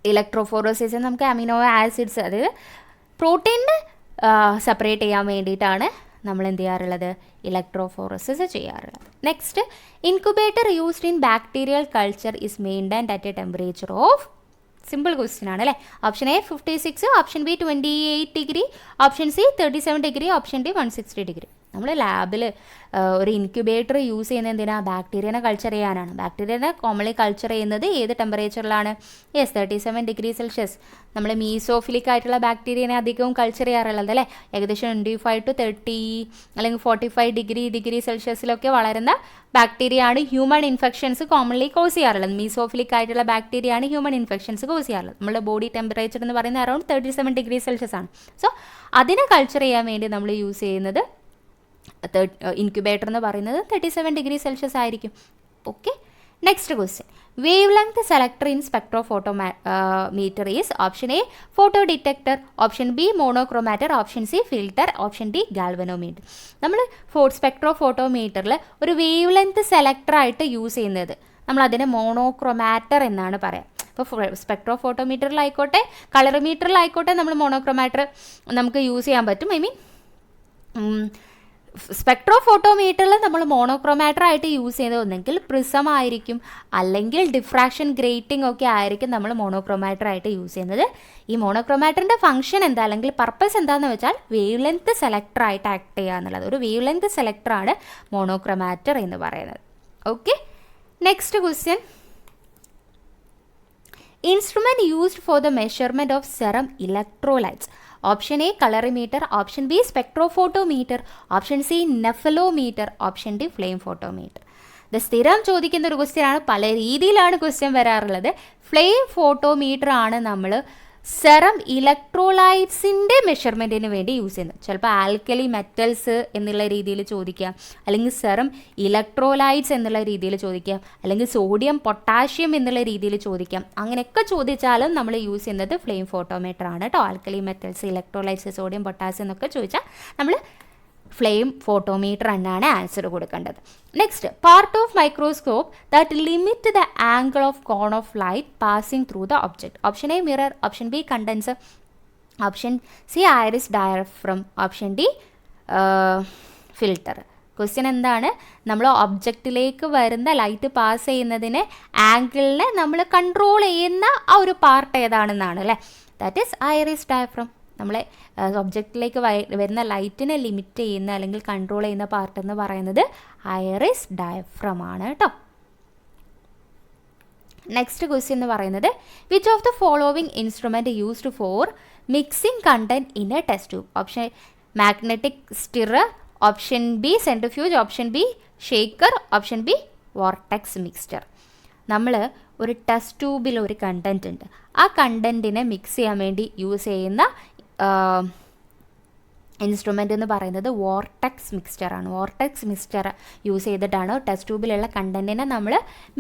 [SPEAKER 1] ഇലക്ട്രോഫോറസിസ് നമുക്ക് അമിനോ ആസിഡ്സ്, അതായത് പ്രോട്ടീനെ സെപ്പറേറ്റ് ചെയ്യാൻ വേണ്ടിയിട്ടാണ് നമ്മൾ എന്ത് ചെയ്യാറുള്ളത്? ഇലക്ട്രോഫോറസിസ് ചെയ്യാറുള്ളത്. Next, incubator used in bacterial culture is maintained at A temperature of, simple question ആണ് അല്ലേ. Option A 56, option B 28 degree, option C 37 degree, option D 160 degree. നമ്മൾ ലാബിൽ ഒരു ഇൻക്യുബേറ്റർ യൂസ് ചെയ്യുന്നത് എന്തിനാണ്? ബാക്ടീരിയനെ കൾച്ചർ ചെയ്യാനാണ്. ബാക്ടീരിയനെ കോമൺലി കൾച്ചർ ചെയ്യുന്നത് ഏത് ടെമ്പറേച്ചറിലാണ്? 37 ഡിഗ്രി സെൽഷ്യസ്. നമ്മൾ മീസോഫിലിക് ആയിട്ടുള്ള ബാക്ടീരിയനെ അധികവും കൾച്ചർ ചെയ്യാറുള്ളത് അല്ലേ. ഏകദേശം 25 to 30 അല്ലെങ്കിൽ 45 ഡിഗ്രി സെൽഷ്യസിലൊക്കെ വളരുന്ന ബാക്ടീരിയ ആണ് ഹ്യൂമൺ ഇൻഫെക്ഷൻസ് കോമൺലി കോസ് ചെയ്യാറുള്ളത്. മീസോഫിലിക് ആയിട്ടുള്ള ബാക്ടീരിയ ആണ് ഹ്യൂമൺ ഇൻഫെക്ഷൻസ് കോസ് ചെയ്യാറുള്ളത്. നമ്മുടെ ബോഡി ടെമ്പറേച്ചർ എന്ന് പറയുന്നത് അറൗണ്ട് 37 ഡിഗ്രി സെൽഷ്യസ് ആണ്. സോ അതിനെ കൾച്ചർ ചെയ്യാൻ വേണ്ടി നമ്മൾ യൂസ് ചെയ്യുന്നത് ഇൻക്യുബേറ്റർ എന്ന് പറയുന്നത് 37 ഡിഗ്രി സെൽഷ്യസ് ആയിരിക്കും. Okay, next question. Wave length selector in spectrophotometer is option A photo detector, option B മോണോക്രോമാറ്റർ, option C filter, option D galvanometer. നമ്മൾ സ്പെക്ട്രോഫോട്ടോമീറ്ററിൽ ഒരു വേവ് ലെങ്ത് സെലക്ടറായിട്ട് യൂസ് ചെയ്യുന്നത് നമ്മൾ അതിനെ മോണോക്രോമാറ്റർ എന്നാണ് പറയാം. ഇപ്പോൾ സ്പെക്ട്രോഫോട്ടോമീറ്ററിലായിക്കോട്ടെ കളറിമീറ്ററിലായിക്കോട്ടെ നമ്മൾ മോണോക്രോമാറ്റർ നമുക്ക് യൂസ് ചെയ്യാൻ പറ്റും. ഐ മീൻ സ്പെക്ട്രോഫോട്ടോമീറ്ററിൽ നമ്മൾ മോണോക്രോമാറ്റർ ആയിട്ട് യൂസ് ചെയ്യുന്നത് ഒന്നെങ്കിൽ പ്രിസം ആയിരിക്കും, അല്ലെങ്കിൽ ഡിഫ്രാക്ഷൻ ഗ്രേറ്റിംഗ് ഒക്കെ ആയിരിക്കും നമ്മൾ മോണോക്രോമാറ്റർ ആയിട്ട് യൂസ് ചെയ്യുന്നത്. ഈ മോണോക്രോമാറ്ററിൻ്റെ ഫംഗ്ഷൻ എന്താ അല്ലെങ്കിൽ പർപ്പസ് എന്താണെന്ന് വെച്ചാൽ വേവ് ലെങ്ത് സെലക്ടർ ആയിട്ട് ആക്ട് ചെയ്യുക എന്നുള്ളത്. ഒരു വേവ് ലെങ്ത് സെലക്ടറാണ് മോണോക്രോമാറ്റർ എന്ന് പറയുന്നത്. Okay, next question. Instrument used for the measurement of serum electrolytes. Option A colorimeter, option B spectrophotometer, option C nephelometer, option D flame photometer. ഇത് സ്ഥിരം ചോദിക്കുന്ന ഒരു ക്വസ്റ്റ്യൻ ആണ്. പല രീതിയിലാണ് ക്വസ്റ്റ്യൻ വരാറുള്ളത്. ഫ്ലെയിം ഫോട്ടോമീറ്റർ ആണ് നമ്മൾ സെറം ഇലക്ട്രോലൈറ്റ്സിൻ്റെ മെഷർമെൻറ്റിന് വേണ്ടി യൂസ് ചെയ്യുന്നത്. ചിലപ്പോൾ ആൽക്കലി മെറ്റൽസ് എന്നുള്ള രീതിയിൽ ചോദിക്കാം, അല്ലെങ്കിൽ സെറം ഇലക്ട്രോലൈറ്റ്സ് എന്നുള്ള രീതിയിൽ ചോദിക്കാം, അല്ലെങ്കിൽ സോഡിയം പൊട്ടാഷ്യം എന്നുള്ള രീതിയിൽ ചോദിക്കാം. അങ്ങനെയൊക്കെ ചോദിച്ചാലും നമ്മൾ യൂസ് ചെയ്യുന്നത് ഫ്ലെയിം ഫോട്ടോമീറ്റർ ആണ് കേട്ടോ. Alkali metals, electrolytes, sodium potassium എന്നൊക്കെ ചോദിച്ചാൽ നമ്മൾ ഫ്ലെയിം ഫോട്ടോമീറ്റർ എന്നാണ് ആൻസർ കൊടുക്കേണ്ടത്. Next, part of microscope that limit the angle of cone of light passing through the object. Option A mirror, option B condenser, option C iris diaphragm, option D filter. Question എന്താണ്? നമ്മൾ ഒബ്ജക്റ്റിലേക്ക് വരുന്ന light pass ചെയ്യുന്നതിന് ആംഗിളിനെ നമ്മൾ control ചെയ്യുന്ന ആ ഒരു part ഏതാണെന്നാണ് അല്ലേ. That is iris diaphragm. നമ്മളെ ഒബ്ജക്റ്റിലേക്ക് വരുന്ന ലൈറ്റിനെ ലിമിറ്റ് ചെയ്യുന്ന അല്ലെങ്കിൽ കൺട്രോൾ ചെയ്യുന്ന പാർട്ട് എന്ന് പറയുന്നത് ഐറിസ് ഡയഫ്രം ആണ് കേട്ടോ. നെക്സ്റ്റ് ക്വസ്റ്റ്യൻ എന്ന് പറയുന്നത് which of the following instrument used for mixing content in A test tube. Option magnetic stirrer, option B centrifuge, option B Shekhar, option B vortex mixture. നമ്മൾ ഒരു test ട്യൂബിൽ ഒരു കണ്ടൻറ്റ് ഉണ്ട്. ആ കണ്ടൻറ്റിനെ മിക്സ് ചെയ്യാൻ വേണ്ടി യൂസ് ചെയ്യുന്ന ഇൻസ്ട്രുമെൻ്റ് എന്ന് പറയുന്നത് വോർട്ടെക്സ് മിക്സ്ചറാണ്. വോർട്ടെക്സ് മിക്സ്ചർ യൂസ് ചെയ്തിട്ടാണ് ടെസ്റ്റ് ട്യൂബിലുള്ള കണ്ടൻറ്റിനെ നമ്മൾ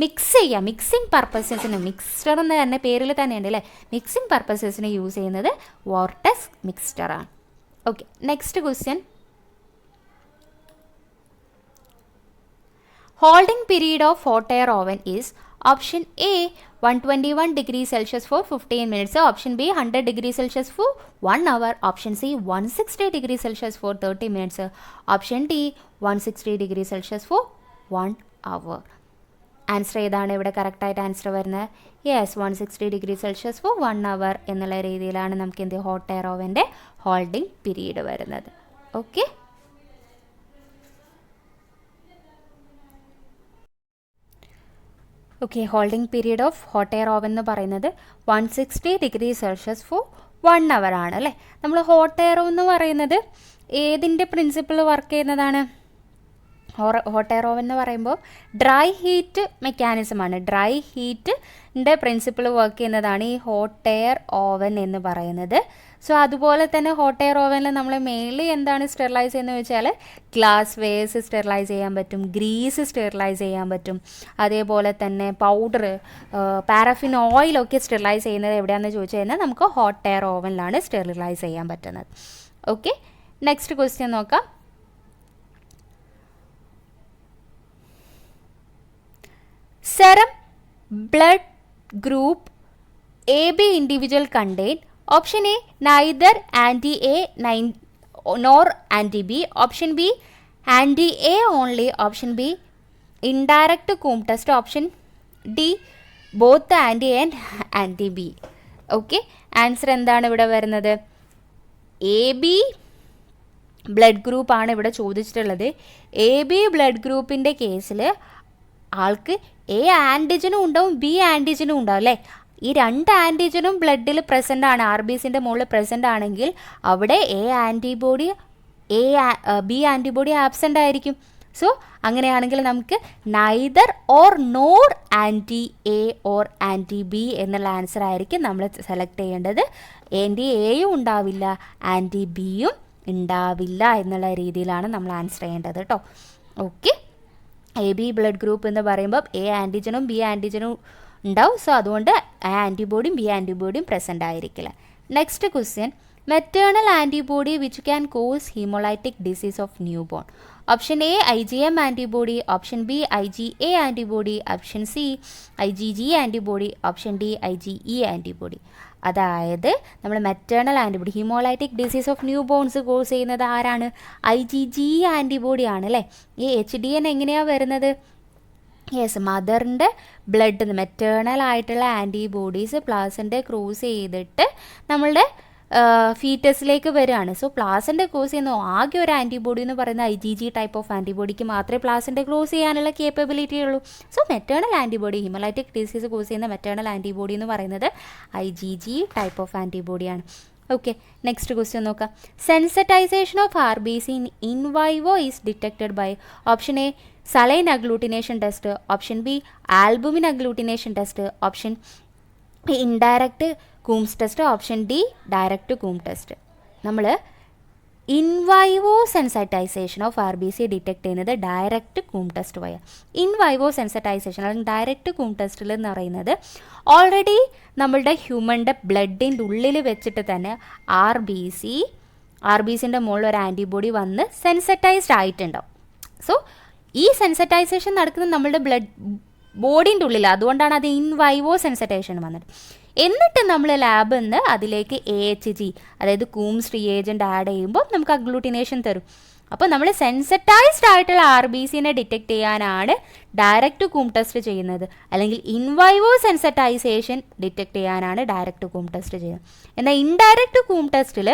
[SPEAKER 1] മിക്സ് ചെയ്യുക. മിക്സിംഗ് പർപ്പസസിന്, മിക്സ്ചർ എന്ന് തന്നെ പേരിൽ തന്നെയുണ്ട് അല്ലേ, മിക്സിംഗ് പർപ്പസസിന് യൂസ് ചെയ്യുന്നത് വോർട്ടെക്സ് മിക്സ്ചറാണ്. Okay, next question. Holding period of hot air oven is option A 121 degrees Celsius for 15 minutes, option B 100 degrees Celsius for 1 hour, option C 160 degrees Celsius for 30 minutes, option D 160 degrees Celsius for 1 hour. Answer ഏതാണ് ഇവിടെ കറക്റ്റായിട്ട് answer വരുന്നത്? Yes, 160 degree Celsius for 1 hour എന്നുള്ള രീതിയിലാണ് നമുക്ക് എന്ത് hot air ഓവൻ്റെ holding period വരുന്നത്. Okay, okay, holding period of hot air oven എന്ന് പറയുന്നത് 160 ഡിഗ്രി സെൽഷ്യസ് ഫോർ 1 hour ആണ് അല്ലേ. നമ്മൾ ഹോട്ട് എയർ ഓവൻ എന്ന് പറയുന്നത് ഏതിൻ്റെ പ്രിൻസിപ്പിൾ വർക്ക് ചെയ്യുന്നതാണ്? ഹോട്ട് എയർ ഓവൻ എന്ന് പറയുമ്പോൾ ഡ്രൈ ഹീറ്റ് മെക്കാനിസമാണ്. ഡ്രൈ ഹീറ്റിൻ്റെ പ്രിൻസിപ്പിൾ വർക്ക് ചെയ്യുന്നതാണ് ഈ ഹോട്ട് എയർ ഓവൻ എന്ന് പറയുന്നത്. സോ അതുപോലെ തന്നെ ഹോട്ട് എയർ ഓവനിൽ നമ്മൾ മെയിൻലി എന്താണ് സ്റ്റെറിലൈസ് ചെയ്യുന്നത് വെച്ചാൽ ഗ്ലാസ് വെയർസ് സ്റ്റെറിലൈസ് ചെയ്യാൻ പറ്റും, ഗ്രീസ് സ്റ്റെറിലൈസ് ചെയ്യാൻ പറ്റും, അതേപോലെ തന്നെ പൗഡർ, പാരഫിൻ ഓയിലൊക്കെ സ്റ്റെറിലൈസ് ചെയ്യുന്നത് എവിടെയാണെന്ന് ചോദിച്ചു കഴിഞ്ഞാൽ നമുക്ക് ഹോട്ട് എയർ ഓവനിലാണ് സ്റ്റെറിലൈസ് ചെയ്യാൻ പറ്റുന്നത്. ഓക്കെ, നെക്സ്റ്റ് ക്വസ്റ്റ്യൻ നോക്കാം. Serum blood group AB individual contain option A neither anti-A nor anti-B, option B anti-A only, option B indirect Coombs test, option D both the anti-A and anti-B. Okay, answer എന്താണ് ഇവിടെ വരുന്നത്? AB blood ഗ്രൂപ്പാണ് ഇവിടെ ചോദിച്ചിട്ടുള്ളത്. A B blood ഗ്രൂപ്പിൻ്റെ കേസിൽ ആൾക്ക് A ആൻറ്റിജനും ഉണ്ടാവും ബി ആൻറ്റിജനും ഉണ്ടാവും അല്ലേ. ഈ രണ്ട് ആൻറ്റിജനും ബ്ലഡിൽ പ്രസൻ്റ് ആണ്, ആർ ബി സിൻ്റെ മുകളിൽ പ്രസൻ്റ് ആണെങ്കിൽ അവിടെ ബി ആൻറ്റിബോഡി ആബ്സെൻ്റ് ആയിരിക്കും. സോ അങ്ങനെയാണെങ്കിൽ നമുക്ക് neither or nor anti A or anti B എന്നുള്ള ആൻസർ ആയിരിക്കും നമ്മൾ സെലക്ട് ചെയ്യേണ്ടത്. ആൻറ്റി എയും ഉണ്ടാവില്ല ആൻറ്റി ബിയും ഉണ്ടാവില്ല എന്നുള്ള രീതിയിലാണ് നമ്മൾ ആൻസർ ചെയ്യേണ്ടത് കേട്ടോ. Okay, A B blood group എന്ന് പറയുമ്പോൾ എ ആൻറ്റിജനും ബി ആൻറ്റിജനും ഉണ്ടാവും. സോ അതുകൊണ്ട് ആ ആൻറ്റിബോഡിയും ബി ആൻറ്റിബോഡിയും പ്രസൻ്റ് ആയിരിക്കില്ല. Next question, maternal antibody which can cause hemolytic disease of new born. Option A IgM antibody, option B IgA antibody, option C IgG antibody, option D IgE antibody. അതായത് നമ്മൾ maternal antibody haemolytic disease of new borns cause ചെയ്യുന്നത് ആരാണ്? IgG antibody ആണ് അല്ലേ. ഈ HDN എങ്ങനെയാണ് വരുന്നത്? Yes, മദറിൻ്റെ ബ്ലഡിൽ നിന്ന് മെറ്റേണൽ ആയിട്ടുള്ള ആൻറ്റിബോഡീസ് പ്ലാസൻ്റെ ക്രോസ് ചെയ്തിട്ട് നമ്മളുടെ ഫീറ്റസിലേക്ക് വരികയാണ്. സോ പ്ലാസൻ്റെ ക്രോസ് ചെയ്യുന്ന ആകെ ഒരു ആൻറ്റിബോഡി എന്ന് പറയുന്ന IgG ടൈപ്പ് ഓഫ് ആൻറ്റിബോഡിക്ക് മാത്രമേ പ്ലാസൻ്റെ ക്രോസ് ചെയ്യാനുള്ള കേപ്പബിലിറ്റി ഉള്ളൂ. So maternal antibody haemolytic disease cause ചെയ്യുന്ന മെറ്റേണൽ ആൻറ്റിബോഡി എന്ന് പറയുന്നത് IgG ടൈപ്പ് ഓഫ് ആൻറ്റിബോഡിയാണ്. ഓക്കെ, നെക്സ്റ്റ് ക്വസ്റ്റ്യൻ നോക്കാം. Sensitisation of RBC in vivo is detected by option A saline agglutination test, option B albumin agglutination test, option indirect Coombs test, option D direct Coombs test. നമ്മൾ in vivo sensitisation of RBC detect ചെയ്യുന്നത് direct Coombs test വഴി. In vivo sensitisation അല്ലെങ്കിൽ direct Koum ടെസ്റ്റിൽ എന്ന് പറയുന്നത് already നമ്മളുടെ ഹ്യൂമൻ്റെ ബ്ലഡിൻ്റെ ഉള്ളിൽ വെച്ചിട്ട് തന്നെ RBCൻ്റെ മുകളിൽ ഒരു ആൻറ്റിബോഡി വന്ന് സെൻസിറ്റൈസ്ഡ് ആയിട്ടുണ്ടാവും. സോ ഈ സെൻസിറ്റൈസേഷൻ നടക്കുന്നത് നമ്മളുടെ ബോഡീൻ്റെ ഉള്ളിൽ, അതുകൊണ്ടാണ് അത് ഇൻവൈവോ സെൻസിറ്റൈസേഷൻ വന്നത്. എന്നിട്ട് നമ്മൾ ലാബിൽ നിന്ന് അതിലേക്ക് AHG അതായത് കൂംസ് റിയേജൻ്റ് ആഡ് ചെയ്യുമ്പോൾ നമുക്ക് അഗ്ലൂട്ടിനേഷൻ തരും. അപ്പോൾ നമ്മൾ സെൻസിറ്റൈസ്ഡ് ആയിട്ടുള്ള RBCനെ ഡിറ്റക്ട് ചെയ്യാനാണ് ഡയറക്റ്റ് കൂം ടെസ്റ്റ് ചെയ്യുന്നത്, അല്ലെങ്കിൽ ഇൻവൈവോ സെൻസിറ്റൈസേഷൻ ഡിറ്റക്ട് ചെയ്യാനാണ് ഡയറക്റ്റ് കൂം ടെസ്റ്റ് ചെയ്യുന്നത്. എന്നാൽ ഇൻഡയറക്റ്റ് കൂം ടെസ്റ്റിൽ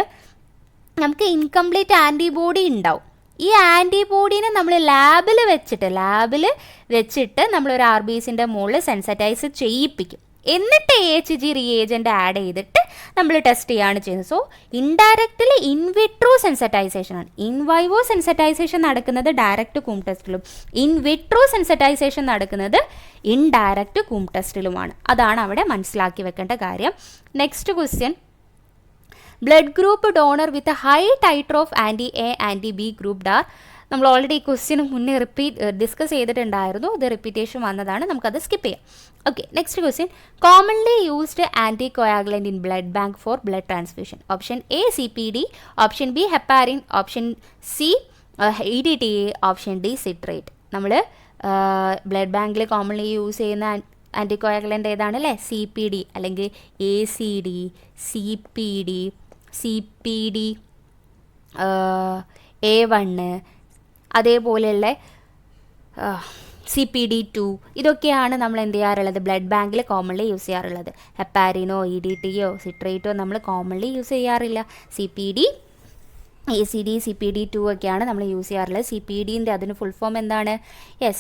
[SPEAKER 1] നമുക്ക് ഇൻകംപ്ലീറ്റ് ആൻറ്റിബോഡി ഉണ്ടാവും. ഈ ആൻറ്റിബോഡീനെ നമ്മൾ ലാബിൽ വെച്ചിട്ട് നമ്മളൊരു RBCൻ്റെ മുകളിൽ സെൻസിറ്റൈസ് ചെയ്യിപ്പിക്കും. എന്നിട്ട് AHG റിയേജൻ്റ് ആഡ് ചെയ്തിട്ട് നമ്മൾ ടെസ്റ്റ് ചെയ്യുകയാണ് ചെയ്യുന്നത്. സോ ഇൻഡയറക്റ്റ്ലി ഇൻവിട്രോ സെൻസിറ്റൈസേഷൻ ആണ്. ഇൻവൈവോ സെൻസിറ്റൈസേഷൻ നടക്കുന്നത് ഡയറക്റ്റ് കൂം ടെസ്റ്റിലും, ഇൻവിട്രോ സെൻസിറ്റൈസേഷൻ നടക്കുന്നത് ഇൻഡയറക്റ്റ് കൂം ടെസ്റ്റിലുമാണ്. അതാണ് അവിടെ മനസ്സിലാക്കി വെക്കേണ്ട കാര്യം. Next question, blood group donor with high titre of anti A anti B group ഡാർ. നമ്മൾ ഓൾറെഡി ഈ ക്വസ്റ്റ്യന് മുന്നേ ഡിസ്കസ് ചെയ്തിട്ടുണ്ടായിരുന്നു, അത് റിപ്പീറ്റേഷൻ വന്നതാണ്, നമുക്കത് സ്കിപ്പ് ചെയ്യാം. Okay, next question, commonly used anticoagulant in blood bank for blood transfusion. Option A CPD, option B heparin, option C EDTA, option D citrate. നമ്മൾ ബ്ലഡ് ബാങ്കിൽ commonly use ചെയ്യുന്ന anticoagulant ഏതാണ് അല്ലേ? CPD അല്ലെങ്കിൽ ACD, CPD, A1, അതേപോലെയുള്ള CPD2, ഇതൊക്കെയാണ് നമ്മൾ എന്ത് ചെയ്യാറുള്ളത്? ബ്ലഡ് ബാങ്കിൽ കോമൺലി യൂസ് ചെയ്യാറുള്ളത്. ഹെപ്പാരിനോ EDTA സിട്രേറ്റോ നമ്മൾ കോമൺലി യൂസ് ചെയ്യാറില്ല. CPD, ACD, CPD2 ഒക്കെയാണ് നമ്മൾ യൂസ് ചെയ്യാറുള്ളത്. CPDൻ്റെ അതിന് ഫുൾ ഫോം എന്താണ്?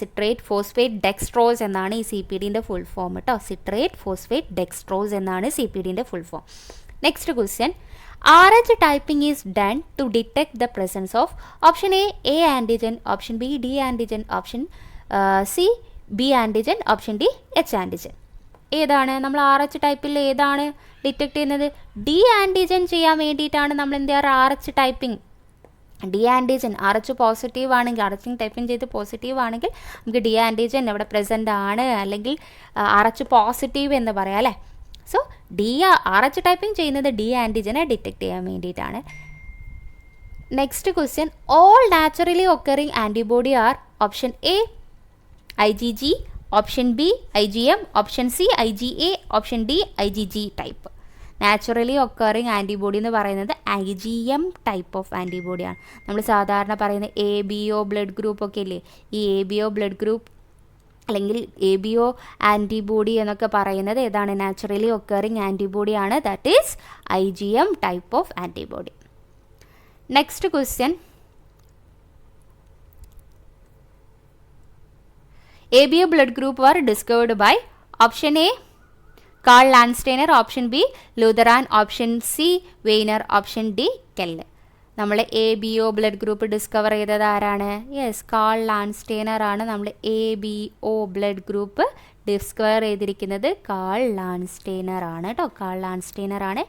[SPEAKER 1] സിട്രേറ്റ് ഫോസ്ഫേറ്റ് ഡെക്സ്ട്രോസ് എന്നാണ് ഈ CPDൻ്റെ ഫുൾ ഫോം കേട്ടോ. സിട്രേറ്റ് ഫോസ്ഫേറ്റ് ഡെക്സ്ട്രോസ് എന്നാണ് CPDൻ്റെ full form. Next question, RH typing is done to detect the presence of option A antigen, option B D antigen, option C B antigen, option D H antigen. ഏതാണ് നമ്മൾ RH ടൈപ്പിൽ ഏതാണ് detect ചെയ്യുന്നത്? D antigen ചെയ്യാൻ വേണ്ടിയിട്ടാണ് നമ്മൾ എന്ത് ചെയ്യാറ്? RH typing D antigen RH positive ആണെങ്കിൽ, RH ടൈപ്പിംഗ് ചെയ്ത് പോസിറ്റീവ് ആണെങ്കിൽ നമുക്ക് ഡി ആൻറ്റിജൻ ഇവിടെ പ്രസൻ്റ് ആണ് അല്ലെങ്കിൽ RH പോസിറ്റീവ് എന്ന് പറയാം അല്ലേ. സോ RH ടൈപ്പിംഗ് ചെയ്യുന്നത് ഡി ആൻറ്റിജനെ ഡിറ്റക്ട് ചെയ്യാൻ വേണ്ടിയിട്ടാണ്. Next question, all naturally occurring antibody are option A IgG, option B IgM, option C IgA, option D IgG type. Naturally occurring antibody എന്ന് പറയുന്നത് IgM ടൈപ്പ് ഓഫ് ആൻറ്റിബോഡിയാണ്. നമ്മൾ സാധാരണ പറയുന്ന ABO blood group ഒക്കെ ഇല്ലേ, ഈ ABO ബ്ലഡ് ഗ്രൂപ്പ് അല്ലെങ്കിൽ ABO antibody എന്നൊക്കെ പറയുന്നത് ഏതാണ്? നാച്ചുറലി ഒക്കറിങ് ആൻറ്റിബോഡിയാണ്. That is IgM type of antibody. Next question, ABO blood group were discovered by option A Karl Landsteiner, option B Lutheran, option C Weiner, option D Kell. നമ്മൾ ABO blood group discover ചെയ്തത് ആരാണ്? Yes, Karl Landsteiner ആണ് നമ്മൾ ABO blood group discover ചെയ്തിരിക്കുന്നത്. Karl Landsteiner ആണ് കേട്ടോ. Karl Landsteiner ആണ്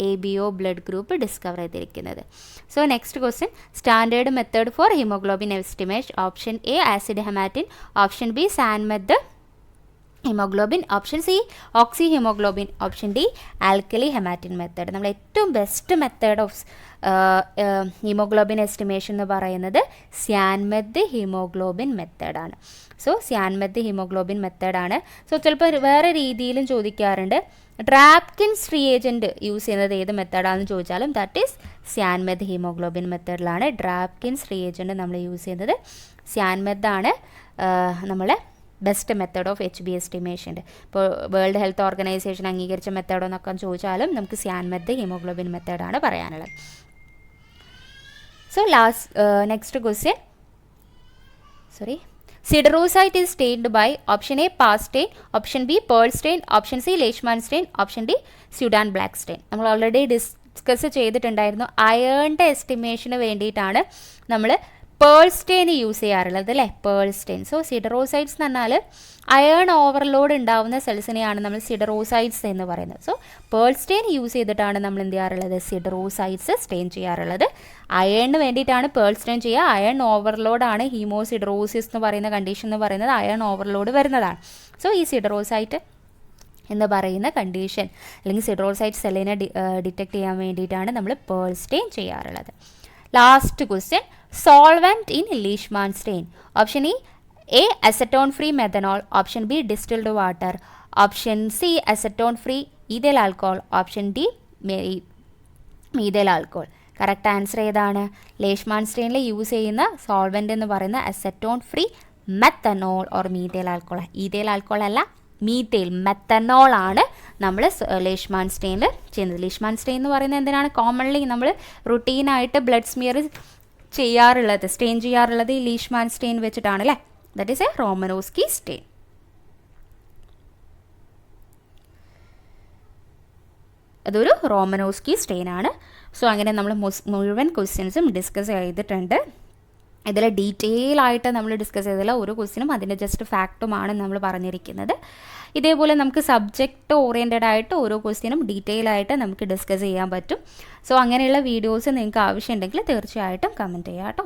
[SPEAKER 1] ABO blood group discover ചെയ്തിരിക്കുന്നത്. So next question, standard method for haemoglobin estimation. Option A acid haematin, option B cyanmeth haemoglobin, option C oxyhaemoglobin, option D alkali haematin method. നമ്മൾ ഏറ്റവും best method of haemoglobin estimation എന്ന് പറയുന്നത് cyanmeth haemoglobin മെത്തേഡാണ്. So സാൻമെത്ത് haemoglobin മെത്തേഡാണ്. So ചിലപ്പോൾ വേറെ രീതിയിലും ചോദിക്കാറുണ്ട്, ഡ്രാപ്കിൻസ് റിയേജൻറ്റ് യൂസ് ചെയ്യുന്നത് ഏത് മെത്തേഡാണെന്ന് ചോദിച്ചാലും ദാറ്റ് ഈസ് സാൻമെത്ത് ഹിമോഗ്ലോബിൻ മെത്തേഡിലാണ്. ഡ്രാപ്കിൻസ് റിയേജൻറ്റ് നമ്മൾ യൂസ് ചെയ്യുന്നത് സാൻമെത്താണ് നമ്മളെ best method of HB estimation. ഇപ്പോൾ വേൾഡ് ഹെൽത്ത് ഓർഗനൈസേഷൻ അംഗീകരിച്ച മെത്തേഡോ എന്നൊക്കെ ചോദിച്ചാലും നമുക്ക് സാൻമെത്ത് ഹിമോഗ്ലോബിൻ മെത്തേഡാണ് പറയാനുള്ളത്. So next question, siderocyte is stained by option A Parr stain, option B Pearl stain, option C Leishman stain, option D Sudan black stain. നമ്മൾ already discuss ചെയ്തിട്ടുണ്ടായിരുന്നു. അയേണിൻ്റെ എസ്റ്റിമേഷന് വേണ്ടിയിട്ടാണ് നമ്മൾ പേൾ സ്റ്റെയിൻ യൂസ് ചെയ്യാറുള്ളത് അല്ലേ, pearl stain. So സിഡറോസൈറ്റ്സ് എന്ന് പറഞ്ഞാൽ iron overload ഉണ്ടാവുന്ന സെൽസിനെയാണ് നമ്മൾ സിഡറോസൈറ്റ്സ് എന്ന് പറയുന്നത്. സോ പേൾ സ്റ്റെയിൻ യൂസ് ചെയ്തിട്ടാണ് നമ്മൾ എന്ത് ചെയ്യാറുള്ളത്, സിഡറോസൈറ്റ്സ് സ്റ്റെയിൻ ചെയ്യാറുള്ളത്. അയേണിന് വേണ്ടിയിട്ടാണ് പേൾ സ്റ്റെയിൻ ചെയ്യുക. അയേൺ ഓവർലോഡാണ് ഹീമോസിഡറോസിസ് എന്ന് പറയുന്ന കണ്ടീഷൻ എന്ന് പറയുന്നത്, അയേൺ ഓവർലോഡ് വരുന്നതാണ്. സോ ഈ സിഡറോസൈറ്റ് എന്ന് പറയുന്ന കണ്ടീഷൻ അല്ലെങ്കിൽ സിഡറോസൈറ്റ് സെല്ലിനെ ഡിറ്റക്ട് ചെയ്യാൻ വേണ്ടിയിട്ടാണ് നമ്മൾ പേൾ സ്റ്റെയിൻ ചെയ്യാറുള്ളത്. Last question, solvent in Leishman stain. Option A acetone free methanol, option B distilled water, option C acetone free ethyl alcohol, option D methyl alcohol. Correct answer ഏതാണ്? ലേഷ്മാൻ സ്റ്റെയിനിൽ use ചെയ്യുന്ന solvent എന്ന് പറയുന്ന acetone free methanol or methyl alcohol. Ethyl alcohol അല്ല, methyl methanol ആണ് നമ്മൾ ലേഷ്മാൻ സ്റ്റെയിനിൽ ചെയ്യുന്നത്. ലേഷ്മാൻ stain എന്ന് പറയുന്നത് എന്തിനാണ്? കോമൺലി നമ്മൾ റുട്ടീനായിട്ട് ബ്ലഡ് സ്മിയർ ചെയ്യാറുള്ളത്, സ്റ്റെയിൻ ചെയ്യാറുള്ളത് ഈ ലീഷ്മാൻ സ്റ്റെയിൻ വെച്ചിട്ടാണ് അല്ലേ. That is a Romanowsky stain. അതൊരു റോമനോസ്കി സ്റ്റെയിൻ ആണ്. സോ അങ്ങനെ നമ്മൾ മുഴുവൻ ക്വസ്റ്റ്യൻസും ഡിസ്കസ് ചെയ്തിട്ടുണ്ട്. ഇതിൽ ഡീറ്റെയിൽ ആയിട്ട് നമ്മൾ ഡിസ്കസ് ചെയ്തില്ല. ഓരോ ക്വസ്റ്റ്യനും അതിൻ്റെ ജസ്റ്റ് ഫാക്റ്റുമാണ് നമ്മൾ പറഞ്ഞിരിക്കുന്നത്. ഇതേപോലെ നമുക്ക് സബ്ജക്റ്റ് ഓറിയൻറ്റഡ് ആയിട്ട് ഓരോ ക്വസ്റ്റ്യനും ഡീറ്റെയിൽ ആയിട്ട് നമുക്ക് ഡിസ്കസ് ചെയ്യാൻ പറ്റും. സോ അങ്ങനെയുള്ള വീഡിയോസ് നിങ്ങൾക്ക് ആവശ്യമുണ്ടെങ്കിൽ തീർച്ചയായിട്ടും കമൻറ്റ് ചെയ്യാം കേട്ടോ.